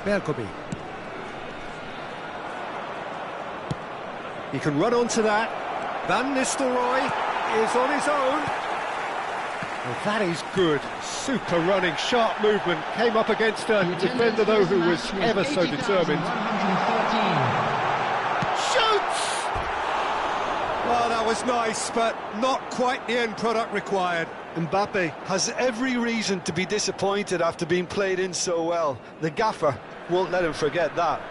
Bergomi. He can run onto that. Van Nistelrooy is on his own. Well, that is good. Super running, sharp movement. Came up against a defender, though, who was ever so determined. Shoots! Well, that was nice, but not quite the end product required. Mbappe has every reason to be disappointed after being played in so well. The gaffer won't let him forget that.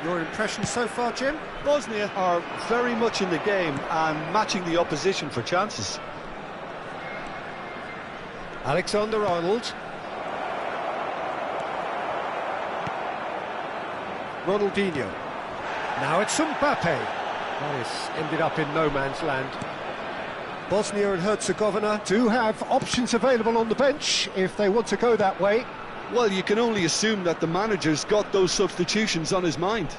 Your impression so far, Jim? Bosnia are very much in the game and matching the opposition for chances. Alexander-Arnold. Ronaldinho. Now it's Mbappe. This ended up in no man's land. Bosnia and Herzegovina do have options available on the bench if they want to go that way. Well, you can only assume that the manager's got those substitutions on his mind.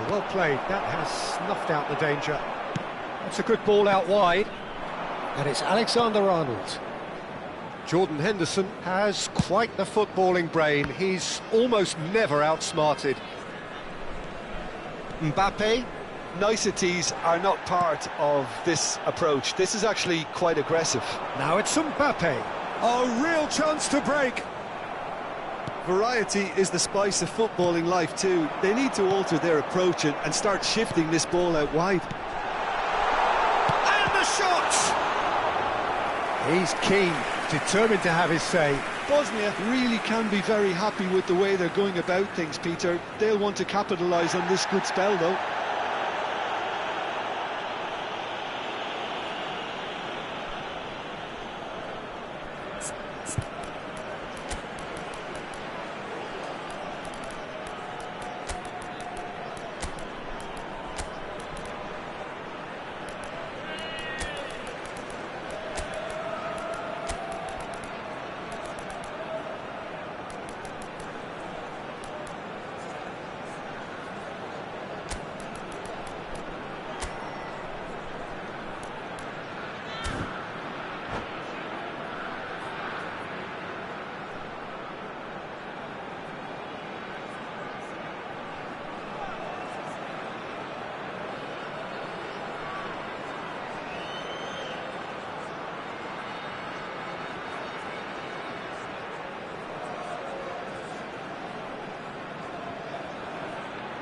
Well played, that has snuffed out the danger. That's a good ball out wide. And it's Alexander-Arnold. Jordan Henderson has quite the footballing brain. He's almost never outsmarted. Mbappe. Niceties are not part of this approach. This is actually quite aggressive. Now it's Mbappe. A real chance to break. Variety is the spice of footballing life too. They need to alter their approach and start shifting this ball out wide. And the shot! He's keen, determined to have his say. Bosnia really can be very happy with the way they're going about things, Peter. They'll want to capitalise on this good spell though.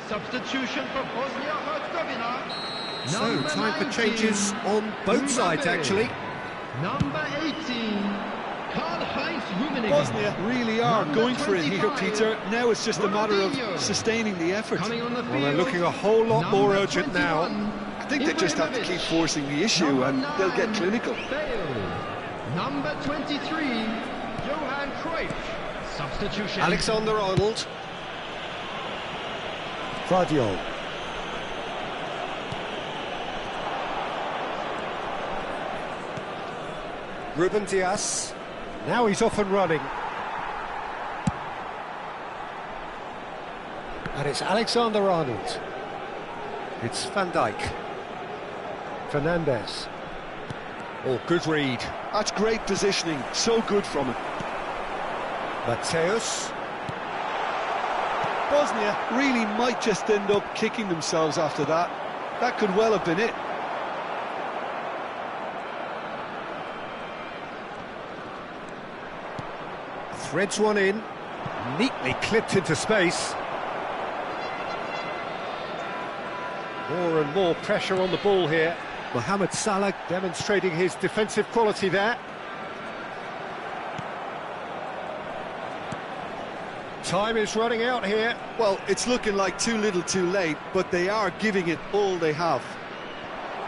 Substitution for Bosnia-Herzegovina. So, time for changes on both sides, actually. Number 18, Karl-Heinz Rummenigge. Bosnia really are Number going for it here, 25, Peter. Now it's just a matter of Ronaldinho. sustaining the effort. Coming on the Well, they're field, looking a whole lot more number urgent now. 21, I think they just have to keep forcing the issue Number and they'll get 9, clinical. Failed. Number 23, Johan Cruyff. Substitution. Alexander-Arnold. Vardiol. Ruben Dias. Now he's off and running. And it's Alexander-Arnold. It's Van Dijk. Fernandez. Oh, good read. That's great positioning, so good from him. Mateus. Bosnia really might just end up kicking themselves after that. That could well have been it. Threads one in. Neatly clipped into space. More and more pressure on the ball here. Mohamed Salah demonstrating his defensive quality there. Time is running out here. Well, it's looking like too little too late, but they are giving it all they have.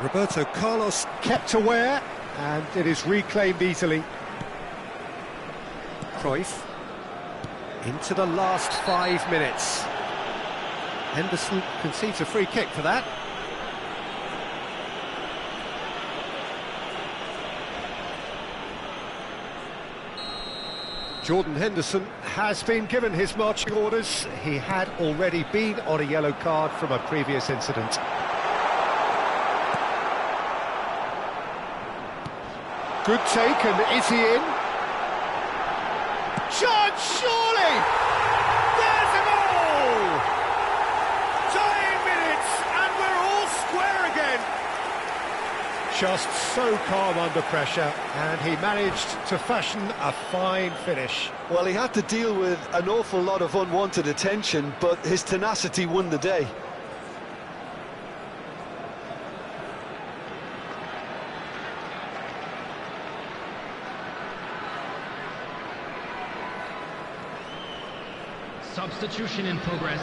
Roberto Carlos kept aware, and it is reclaimed easily. Cruyff into the last 5 minutes. Henderson concedes a free kick for that. Jordan Henderson has been given his marching orders. He had already been on a yellow card from a previous incident. Good take, and is he in? Shot, surely! There's a goal! Tying minutes, and we're all square again. Just so calm under pressure, and he managed to fashion a fine finish. Well, he had to deal with an awful lot of unwanted attention, but his tenacity won the day. Substitution in progress.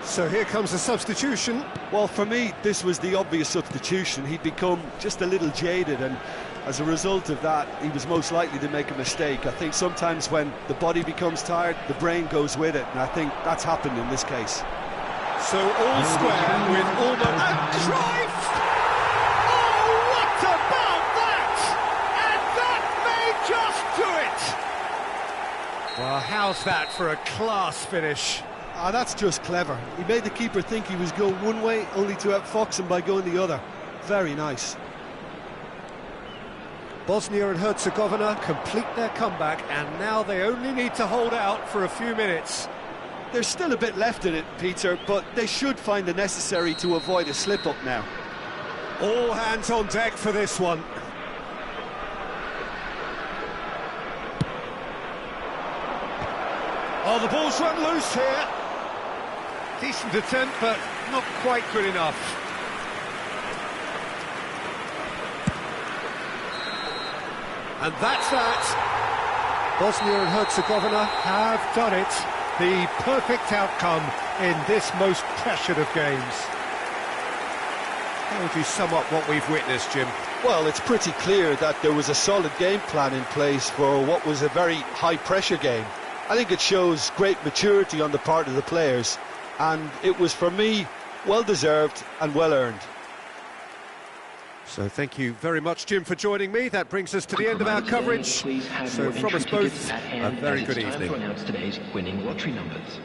So here comes a substitution. Well, for me, this was the obvious substitution. He'd become just a little jaded, and as a result of that, he was most likely to make a mistake. I think sometimes when the body becomes tired, the brain goes with it, and I think that's happened in this case. So all square with almost... And Cruyff! Oh, what about that? And that may just do it! Well, how's that for a class finish? Ah, that's just clever. He made the keeper think he was going one way, only to outfox him by going the other. Very nice. Bosnia and Herzegovina complete their comeback, and now they only need to hold out for a few minutes. There's still a bit left in it, Peter, but they should find the necessary to avoid a slip-up now. All hands on deck for this one. Oh, the ball's run loose here. Decent attempt, but not quite good enough. And that's that. Bosnia and Herzegovina have done it. The perfect outcome in this most pressured of games. How would you sum up what we've witnessed, Jim? Well, it's pretty clear that there was a solid game plan in place for what was a very high-pressure game. I think it shows great maturity on the part of the players, and it was, for me, well-deserved and well-earned. So thank you very much, Jim, for joining me. That brings us to the end of our coverage. So from us both, a very good evening. It's time to announce today's winning lottery numbers.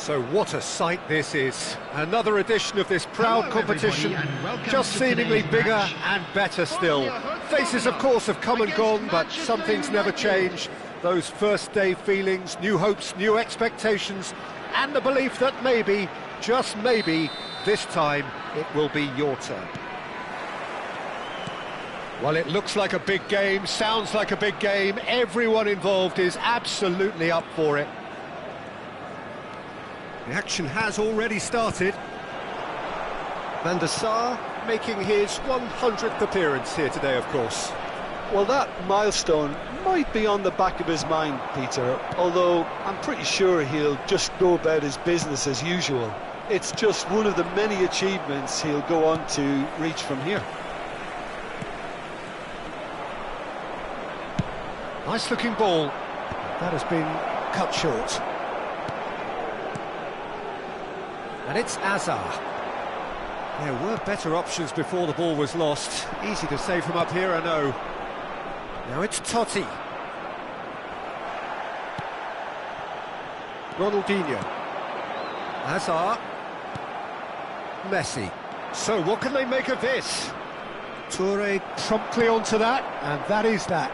So what a sight this is. Another edition of this proud competition, just seemingly bigger and better still. Faces, of course, have come and gone, but some things never change. Those first day feelings, new hopes, new expectations, and the belief that maybe, just maybe, this time it will be your turn. Well, it looks like a big game, sounds like a big game. Everyone involved is absolutely up for it. The action has already started. Van der Sar making his 100th appearance here today, of course. Well, that milestone might be on the back of his mind, Peter, although I'm pretty sure he'll just go about his business as usual. It's just one of the many achievements he'll go on to reach from here. Nice looking ball. That has been cut short. And it's Hazard. There were better options before the ball was lost. Easy to say from up here, I know. Now it's Totti. Ronaldinho. Hazard. Messi. So what can they make of this? Toure promptly onto that, and that is that.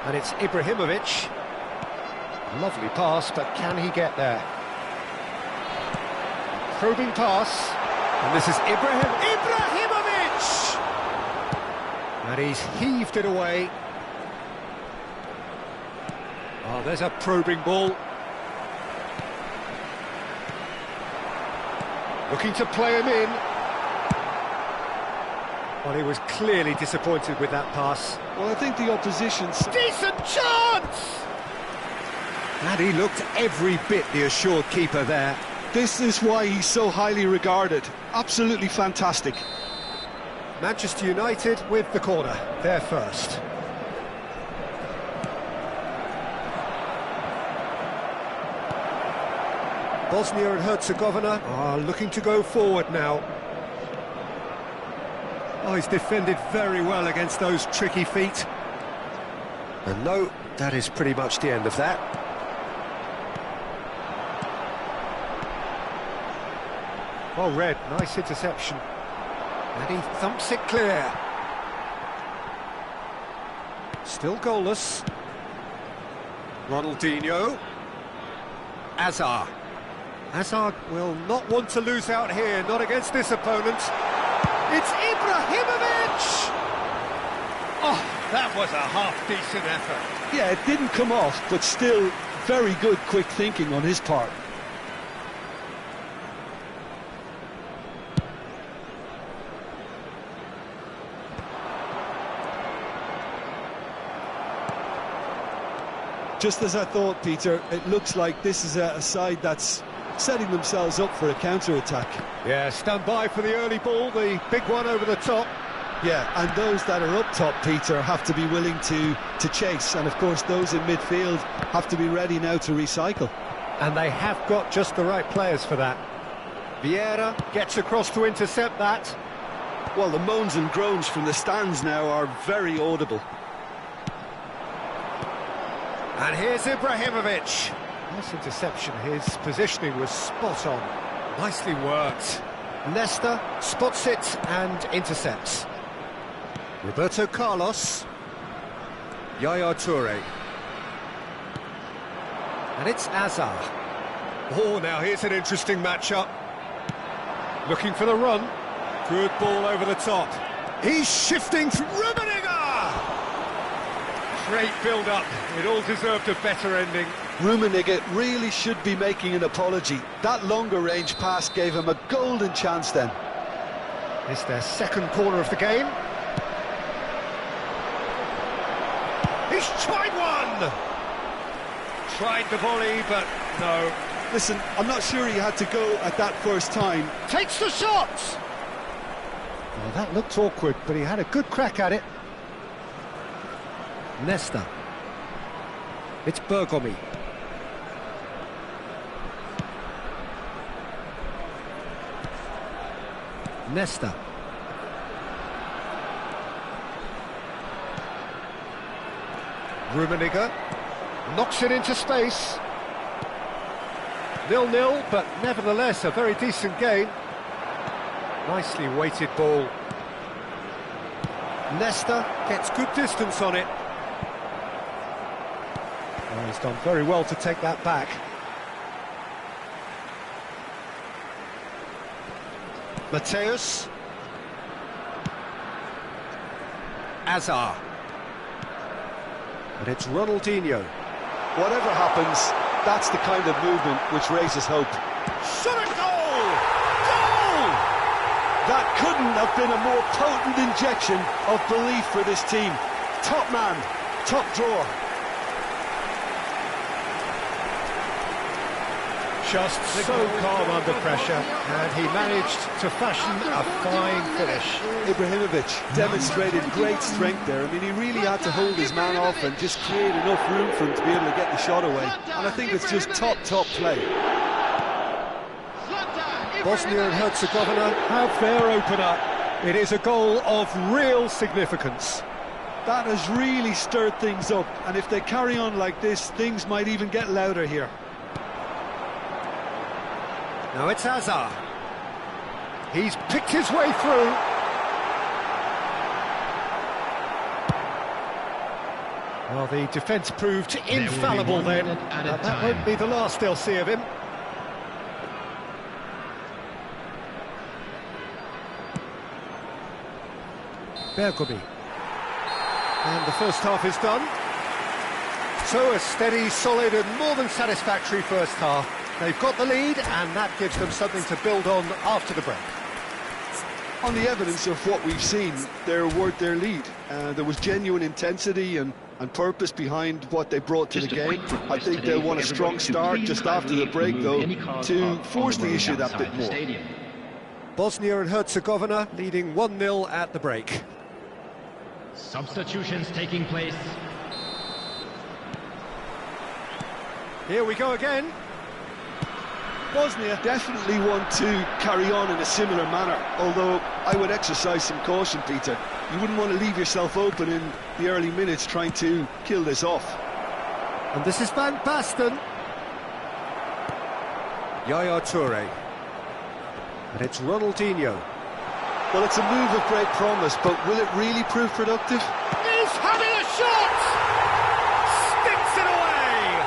And it's Ibrahimovic. Lovely pass, but can he get there? Probing pass, and this is Ibrahimovic! And he's heaved it away. Oh, there's a probing ball. Looking to play him in. Well, he was clearly disappointed with that pass. Well, I think the opposition's... Decent chance! And he looked every bit the assured keeper there. This is why he's so highly regarded. Absolutely fantastic. Manchester United with the corner. They're first. Bosnia and Herzegovina are looking to go forward now. Oh, he's defended very well against those tricky feet. And no, that is pretty much the end of that. Oh, Red, nice interception. And he thumps it clear. Still goalless. Ronaldinho. Hazard. Hazard will not want to lose out here, not against this opponent. It's Ibrahimovic! Oh, that was a half-decent effort. Yeah, it didn't come off, but still very good quick thinking on his part. Just as I thought, Peter, it looks like this is a side that's setting themselves up for a counter-attack. Yeah, stand by for the early ball, the big one over the top. Yeah, and those that are up top, Peter, have to be willing to chase. And, of course, those in midfield have to be ready now to recycle. And they have got just the right players for that. Vieira gets across to intercept that. Well, the moans and groans from the stands now are very audible. And here's Ibrahimovic. Nice interception, his positioning was spot on. Nicely worked. Nesta spots it and intercepts. Roberto Carlos. Yaya Toure. And it's Hazard. Oh, now here's an interesting matchup. Looking for the run. Good ball over the top. He's shifting through Rummenigge! Great build-up. It all deserved a better ending. Rummenigge really should be making an apology. That longer range pass gave him a golden chance then. It's their second corner of the game. He's tried one! Tried the volley, but no. Listen, I'm not sure he had to go at that first time. Takes the shot! Well, that looked awkward, but he had a good crack at it. Nesta. It's Bergomi. Nesta. Rummenigge knocks it into space. 0-0, but nevertheless a very decent game. Nicely weighted ball. Nesta gets good distance on it. Oh, he's done very well to take that back. Mateus. Hazard. And it's Ronaldinho. Whatever happens, that's the kind of movement which raises hope. Shot a goal! Goal! That couldn't have been a more potent injection of belief for this team. Top man, top drawer. Just so calm under pressure, and he managed to fashion a fine finish. Ibrahimovic demonstrated great strength there. I mean, he really had to hold his man off and just create enough room for him to be able to get the shot away. And I think it's just top play. Bosnia and Herzegovina have their opener. It is a goal of real significance. That has really stirred things up, and if they carry on like this, things might even get louder here. Now it's Hazard. He's picked his way through. Well, the defence proved infallible then. That won't be the last they'll see of him. Bergobi. And the first half is done. So a steady, solid and more than satisfactory first half. They've got the lead, and that gives them something to build on after the break. On the evidence of what we've seen, they're worth their lead. There was genuine intensity and purpose behind what they brought to the game. I think they'll want a strong start just after the break, though, to force the issue that bit more. Bosnia and Herzegovina leading 1-0 at the break. Substitutions taking place. Here we go again. Bosnia definitely want to carry on in a similar manner, although I would exercise some caution, Peter. You wouldn't want to leave yourself open in the early minutes trying to kill this off. And this is Van Basten. Yaya Toure. And it's Ronaldinho. Well, it's a move of great promise, but will it really prove productive? He's having a shot! Sticks it away!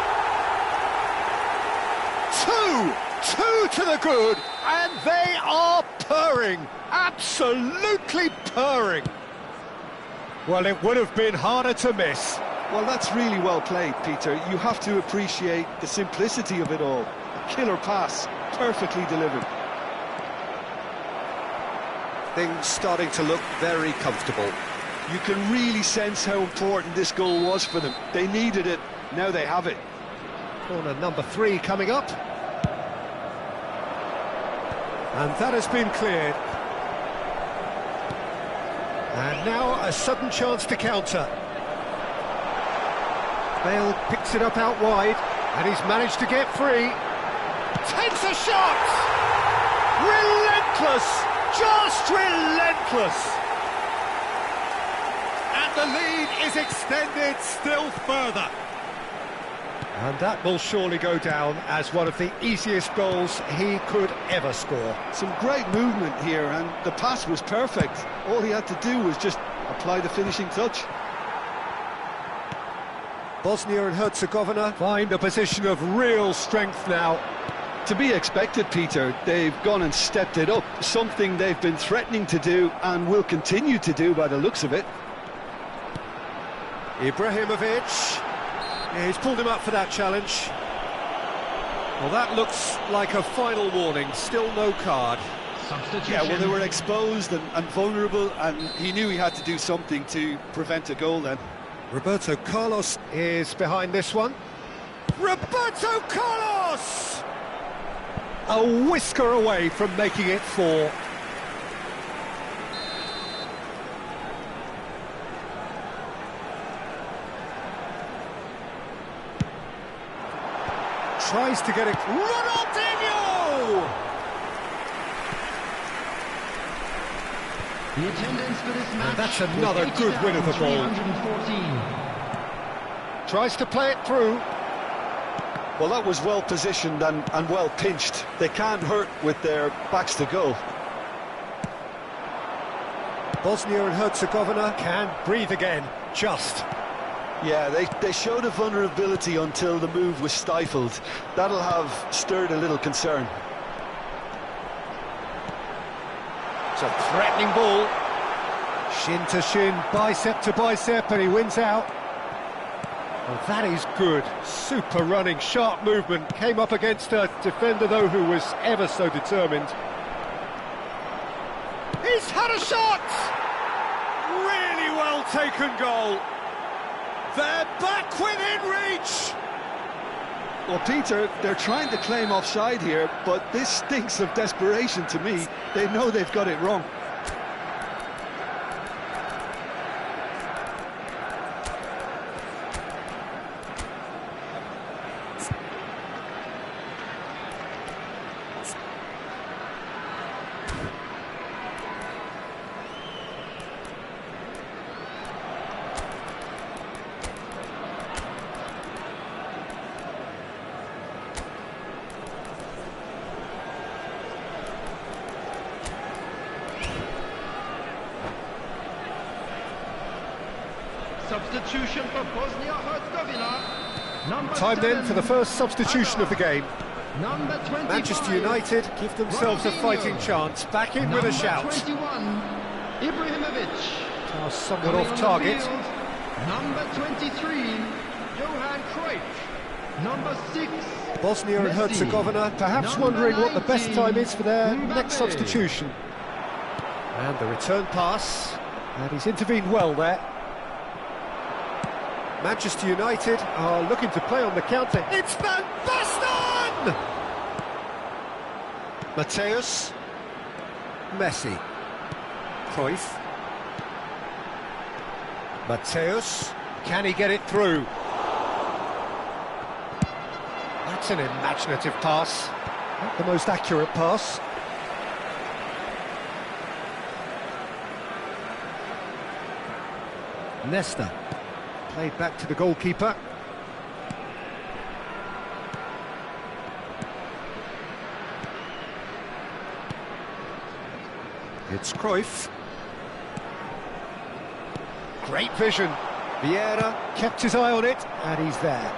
Two to the good, and they are purring. Absolutely purring. Well, it would have been harder to miss. Well, that's really well played, Peter. You have to appreciate the simplicity of it all. A killer pass, perfectly delivered. Things starting to look very comfortable. You can really sense how important this goal was for them. They needed it, now they have it. Corner number 3 coming up. And that has been cleared. And now a sudden chance to counter. Bale picks it up out wide, and he's managed to get free. Takes a shot! Relentless! Just relentless! And the lead is extended still further. And that will surely go down as one of the easiest goals he could ever score. Some great movement here, and the pass was perfect. All he had to do was just apply the finishing touch. Bosnia and Herzegovina find a position of real strength now. To be expected, Peter. They've gone and stepped it up, something they've been threatening to do and will continue to do by the looks of it. Ibrahimovic. Yeah, he's pulled him up for that challenge. Well, that looks like a final warning. Still no card. Yeah, well, they were exposed and vulnerable, and he knew he had to do something to prevent a goal then. Roberto Carlos is behind this one. Roberto Carlos! A whisker away from making it 4. Tries to get it. Ronaldinho! The attendance for this match. And that's another good win of the ball. Tries to play it through. Well, that was well positioned and well pinched. They can't hurt with their backs to goal. Bosnia and Herzegovina can breathe again, just. Yeah, they showed a vulnerability until the move was stifled. That'll have stirred a little concern. It's a threatening ball. Shin to shin, bicep to bicep, and he wins out. Well, that is good. Super running, sharp movement. Came up against a defender, though, who was ever so determined. He's had a shot! Really well taken goal. They're back within reach! Well, Peter, they're trying to claim offside here, but this stinks of desperation to me. They know they've got it wrong. Substitution for Bosnia-Herzegovina. Time then for the first substitution of the game. Number 25. Manchester United give themselves a fighting chance. Back in with a shout. Number 21, Ibrahimovic. Are somewhat Coming off on the target. field, number 23, Johan Cruyff. Number 6, Bosnia and Messi. Herzegovina perhaps Number wondering what the best 19, time is for their Mbappe. next substitution. And the return pass. And he's intervened well there. Manchester United are looking to play on the counter. It's Van Basten! Mateus. Messi. Cruyff. Mateus. Can he get it through? That's an imaginative pass. Not the most accurate pass. Nesta. Played back to the goalkeeper. It's Cruyff. Great vision. Vieira kept his eye on it, and he's there.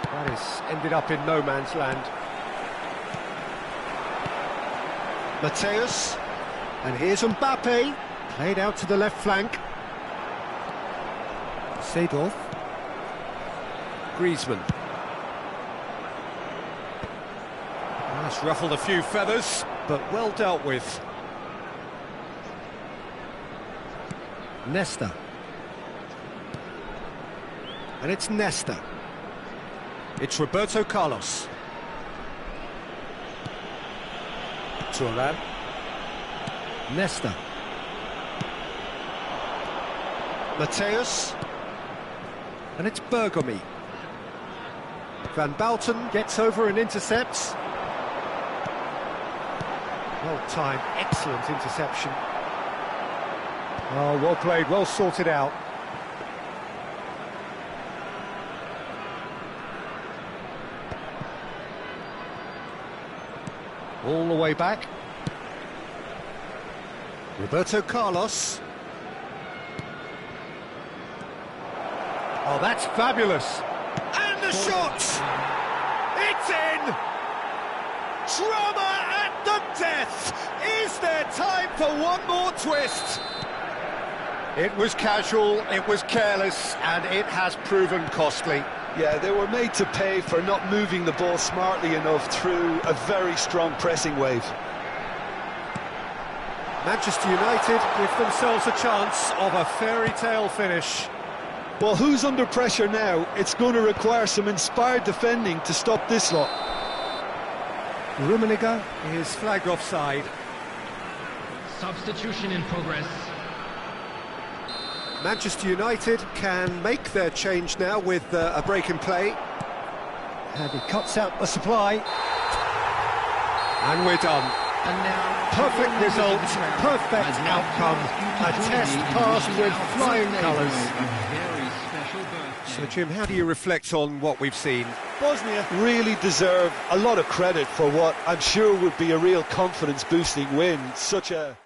That has ended up in no man's land. Mateus. And here's Mbappe. Played out to the left flank. Seedorf. Griezmann. That's ruffled a few feathers, but well dealt with. Nesta. And it's Nesta. It's Roberto Carlos. Thuram. Nesta. Mateus. And it's Bergomi. Van Bouten gets over and intercepts. Well timed, excellent interception. Oh, well played, well sorted out. All the way back. Roberto Carlos. Oh, that's fabulous. And the shot! It's in! Drama at the death! Is there time for one more twist? It was casual, it was careless, and it has proven costly. Yeah, they were made to pay for not moving the ball smartly enough through a very strong pressing wave. Manchester United give themselves a chance of a fairy tale finish. Well, who's under pressure now? It's going to require some inspired defending to stop this lot. Rummenigge is flagged offside. substitution in progress. Manchester United can make their change now with a break in play. And he cuts out the supply. And we're done. And now, Perfect result, perfect outcome. A test passed with flying colours. So, Jim, how do you reflect on what we've seen? Bosnia really deserve a lot of credit for what I'm sure would be a real confidence-boosting win. Such a...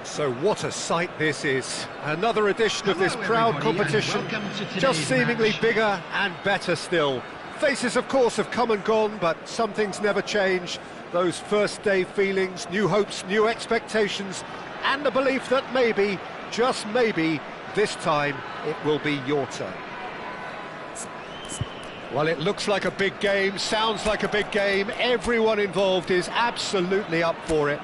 So what a sight this is. Another edition of this proud competition, just seemingly bigger and better still. Faces, of course, have come and gone, but some things never change. Those first day feelings, new hopes, new expectations, and the belief that maybe, just maybe, this time it will be your turn. Well, it looks like a big game, sounds like a big game. Everyone involved is absolutely up for it.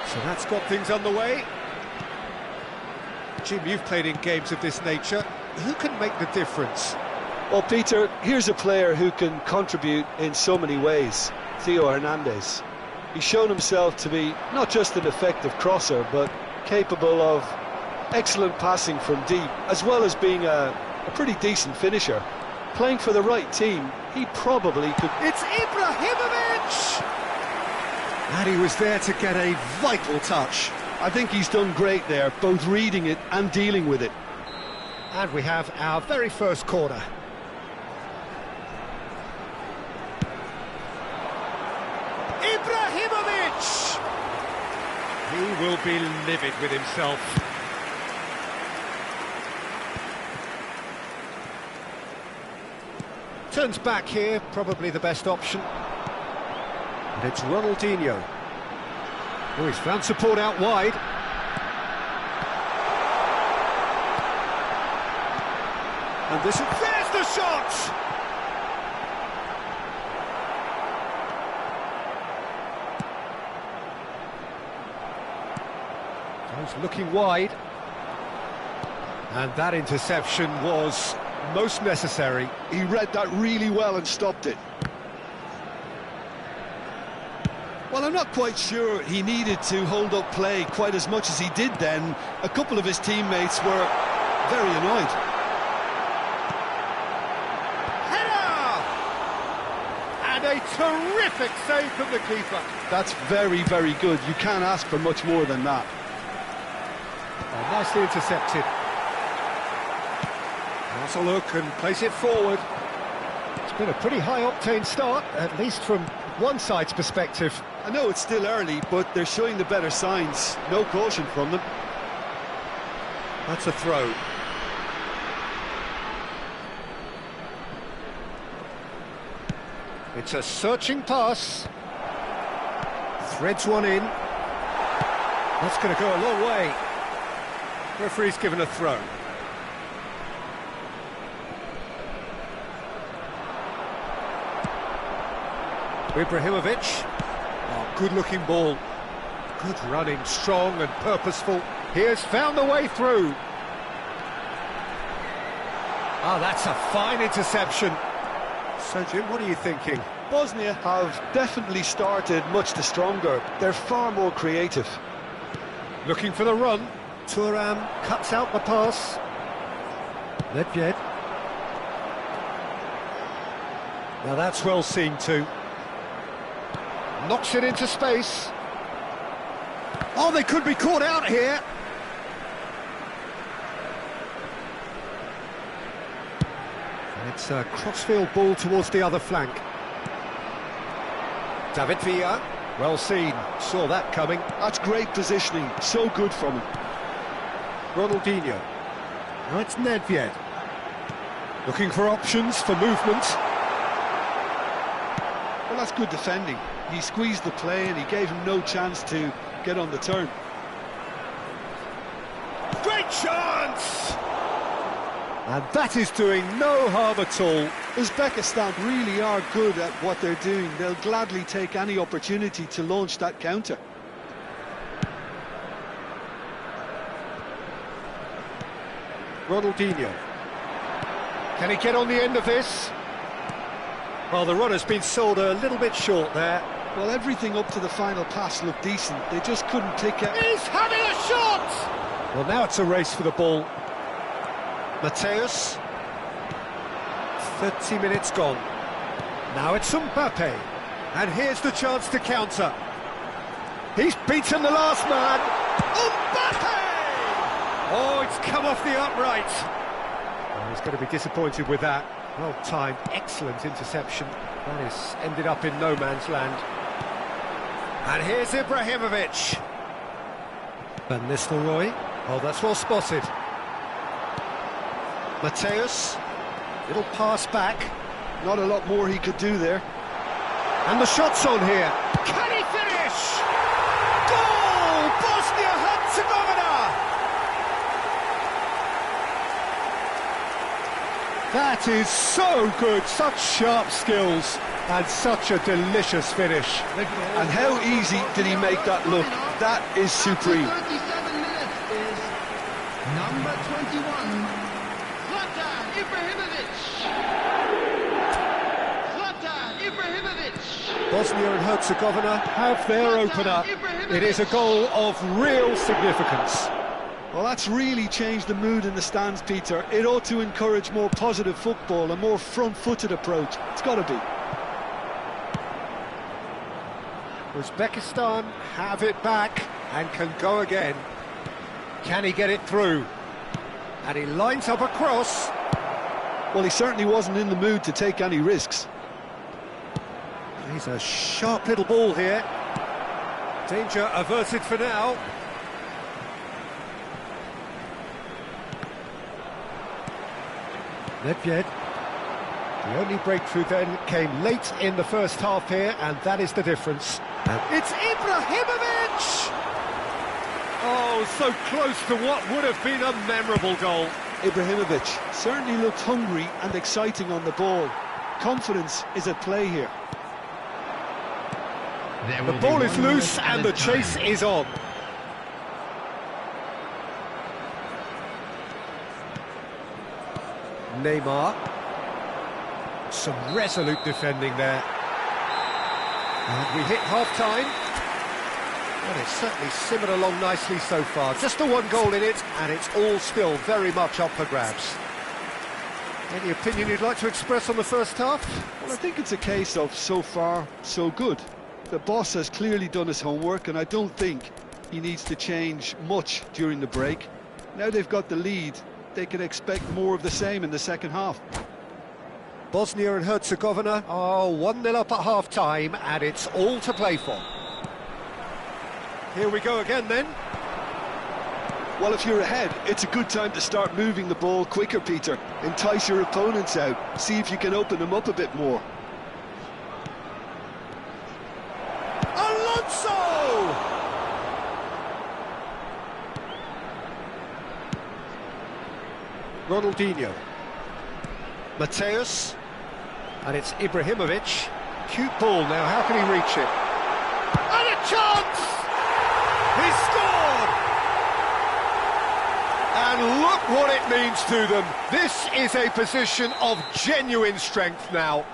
So that's got things underway. Jim, you've played in games of this nature. Who can make the difference? Well, Peter, here's a player who can contribute in so many ways. Theo Hernandez. He's shown himself to be not just an effective crosser, but capable of excellent passing from deep, as well as being a pretty decent finisher. Playing for the right team, he probably could... It's Ibrahimovic! And he was there to get a vital touch. I think he's done great there, both reading it and dealing with it. And we have our very first corner. Ibrahimovic! He will be livid with himself. Turns back here, probably the best option. And it's Ronaldinho. Oh, he's found support out wide. And there's the shot! He's looking wide. And that interception was most necessary. He read that really well and stopped it. Well, I'm not quite sure he needed to hold up play quite as much as he did then. A couple of his teammates were very annoyed. Header! And a terrific save from the keeper. That's very, very good. You can't ask for much more than that. Oh, nicely intercepted. Has a look and place it forward. It's been a pretty high-octane start, at least from one side's perspective. I know it's still early, but they're showing the better signs. No caution from them. That's a throw. It's a searching pass. Threads one in. That's going to go a long way. Referee's given a throw. Ibrahimovic. Oh, good-looking ball. Good running, strong and purposeful. He has found the way through. Oh, that's a fine interception. So, Jim, what are you thinking? Bosnia have definitely started much the stronger. They're far more creative. Looking for the run. Thuram cuts out the pass. Nedved. Now that's well seen too. Knocks it into space. Oh, they could be caught out here. And it's a crossfield ball towards the other flank. David Villa, well seen, saw that coming. That's great positioning, so good from him. Ronaldinho. Now it's Nedved. Looking for options for movement. Well, that's good defending. He squeezed the play and he gave him no chance to get on the turn. Great chance! And that is doing no harm at all. Uzbekistan really are good at what they're doing. They'll gladly take any opportunity to launch that counter. Ronaldinho. Can he get on the end of this? Well, the run has been sold a little bit short there. Well, everything up to the final pass looked decent. They just couldn't pick it. He's having a shot! Well, now it's a race for the ball. Mateus. 30 minutes gone. Now it's Mbappe. And here's the chance to counter. He's beaten the last man. Mbappe! Oh, it's come off the upright. Oh, he's going to be disappointed with that. Well timed, excellent interception. That has ended up in no man's land. And here's Ibrahimovic. Van Nistelrooy. Oh, that's well spotted. Mateus. Little pass back. Not a lot more he could do there. And the shot's on here. Can he finish? Goal! Bosnia-Herzegovina! That is so good, such sharp skills and such a delicious finish. And how easy did he make that look? That is supreme. 37 minutes is number 21, Zlatan Ibrahimovic. Zlatan Ibrahimovic. Bosnia and Herzegovina have their opener. It is a goal of real significance. Well, that's really changed the mood in the stands, Peter. It ought to encourage more positive football, a more front-footed approach. It's got to be. Uzbekistan have it back and can go again. Can he get it through? And he lines up a cross. Well, he certainly wasn't in the mood to take any risks. He's a sharp little ball here. Danger averted for now. Nedved. The only breakthrough then came late in the first half here, and that is the difference. And it's Ibrahimovic! Oh, so close to what would have been a memorable goal. Ibrahimovic certainly looked hungry and exciting on the ball. Confidence is at play here. The ball is loose and the chase is on. Neymar. Some resolute defending there. And we hit half-time. And it's certainly simmered along nicely so far. Just the one goal in it, and it's all still very much up for grabs. Any opinion you'd like to express on the first half? Well, I think it's a case of so far, so good. The boss has clearly done his homework, and I don't think he needs to change much during the break. Now they've got the lead, they can expect more of the same in the second half. Bosnia and Herzegovina are 1-0 up at half-time, and it's all to play for. Here we go again then. Well, if you're ahead, it's a good time to start moving the ball quicker, Peter. Entice your opponents out, see if you can open them up a bit more. Alonso! Ronaldinho. Mateus. And it's Ibrahimovic. Cute ball now, how can he reach it? And a chance! He scored! And look what it means to them. This is a position of genuine strength now.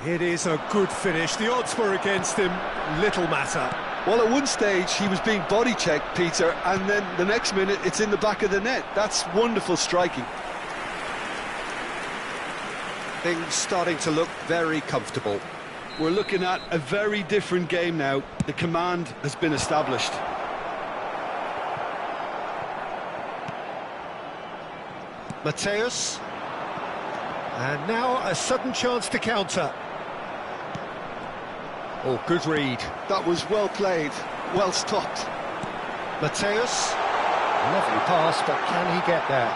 It is a good finish. The odds were against him. Little matter. Well, at one stage he was being body-checked, Peter, and then the next minute it's in the back of the net. That's wonderful striking. Things starting to look very comfortable. We're looking at a very different game now. The command has been established. Mateus. And now a sudden chance to counter. Oh, good read. That was well played, well stopped. Mateus. Lovely pass, but can he get there?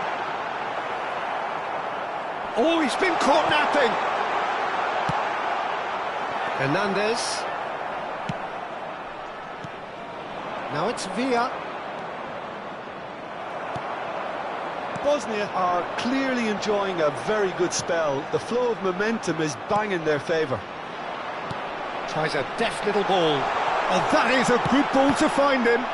Oh, he's been caught napping. Hernandez. Now it's Villa. Bosnia are clearly enjoying a very good spell. The flow of momentum is bang in their favour. Tries a deft little ball. Oh, that is a good ball to find him.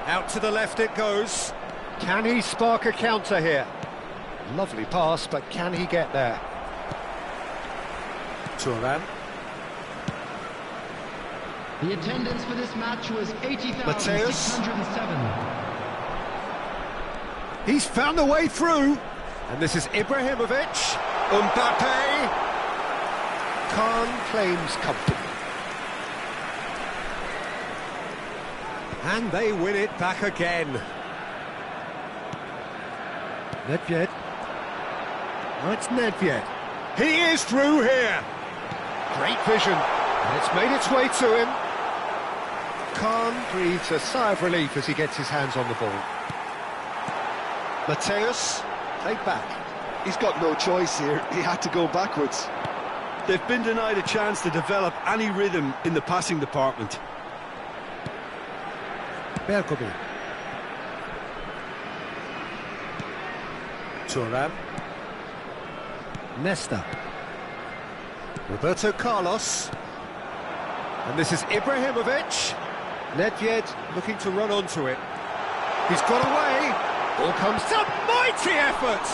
Out to the left it goes. Can he spark a counter here? Lovely pass, but can he get there? Turan. The attendance for this match was 80,607. He's found a way through. And this is Ibrahimovic. Mbappe. Khan claims comfortably. And they win it back again. Nedved. Oh, it's Nedved. He is through here. Great vision. And it's made its way to him. Khan breathes a sigh of relief as he gets his hands on the ball. Mateus, take back. He's got no choice here. He had to go backwards. They've been denied a chance to develop any rhythm in the passing department. Bergomi. Turan. Nesta. Roberto Carlos. And this is Ibrahimovic. Nedved looking to run onto it. He's got away. Ball comes to mighty effort.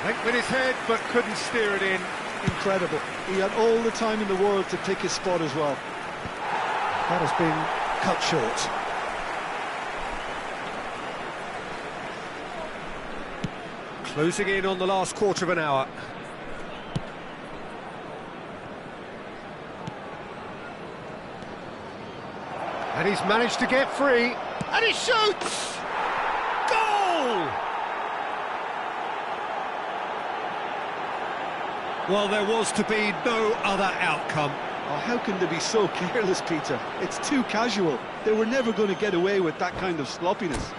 Went with his head, but couldn't steer it in. Incredible. He had all the time in the world to pick his spot as well. That has been cut short. Closing in on the last quarter of an hour. And he's managed to get free. And he shoots! Goal! Well, there was to be no other outcome. Oh, how can they be so careless, Peter? It's too casual. They were never going to get away with that kind of sloppiness.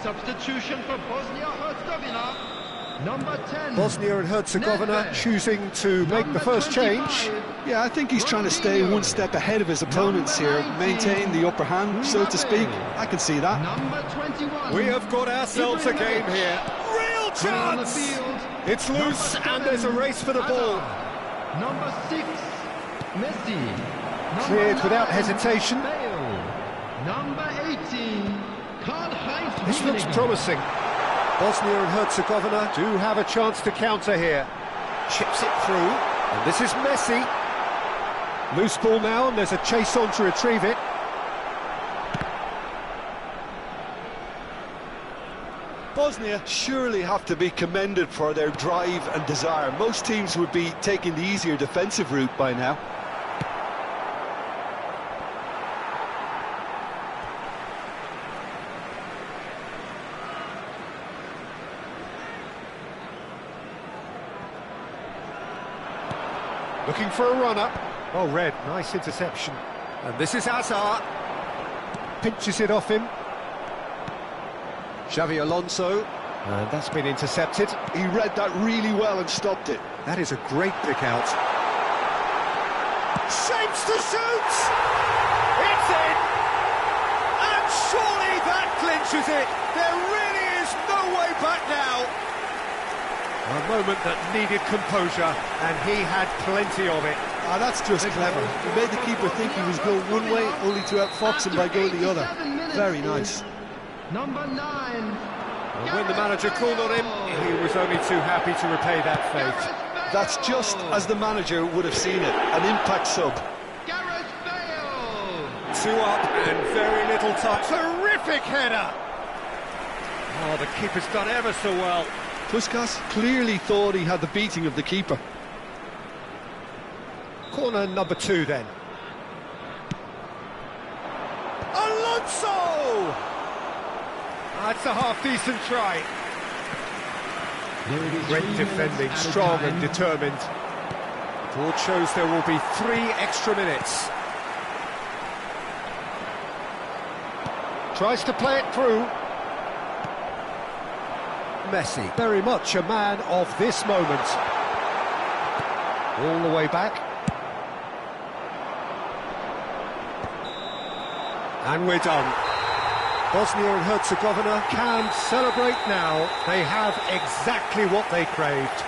substitution for Bosnia-Herzegovina, number 10. Bosnia and Herzegovina choosing to make the first change. Yeah, I think he's trying to stay one step ahead of his opponents here, maintain the upper hand, so to speak. I can see that. Number 21. We have got ourselves a game here. Real chance! It's loose and there's a race for the ball. Number 6, Messi. Cleared without hesitation. Number 18, Karl-Heinz. This looks promising. Bosnia and Herzegovina do have a chance to counter here. Chips it through, and this is Messi. Loose ball now, and there's a chase on to retrieve it. Bosnia surely have to be commended for their drive and desire. Most teams would be taking the easier defensive route by now. Looking for a run-up. Oh, Red, nice interception. And this is Hazard. Pinches it off him. Xavi Alonso. And that's been intercepted. He read that really well and stopped it. That is a great pick out. Shapes to shoot! It's in! And surely that clinches it! There really is no way back now! A moment that needed composure, and he had plenty of it. Ah, that's just clever. He made the keeper think he was going one way, only to outfox him by going the other. Very nice. Number 9. And when the manager called on him, he was only too happy to repay that fate. That's just as the manager would have seen it, an impact sub. Gareth Bale. 2 up and very little time. Terrific header! Oh, the keeper's done ever so well. Puskas clearly thought he had the beating of the keeper. Corner number 2 then. Alonso! That's a half-decent try. Great defending, strong and determined. Board shows there will be 3 extra minutes. Tries to play it through. Messi, very much a man of this moment. All the way back. And we're done. Bosnia and Herzegovina can celebrate now. They have exactly what they craved.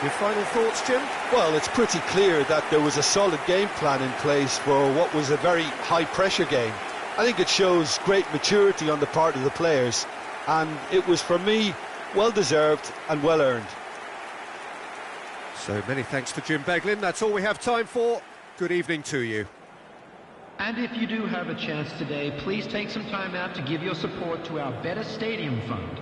Your final thoughts, Jim? Well, it's pretty clear that there was a solid game plan in place for what was a very high-pressure game. I think it shows great maturity on the part of the players. And it was, for me, well-deserved and well-earned. So many thanks to Jim Beglin. That's all we have time for. Good evening to you. And if you do have a chance today, please take some time out to give your support to our Better Stadium Fund.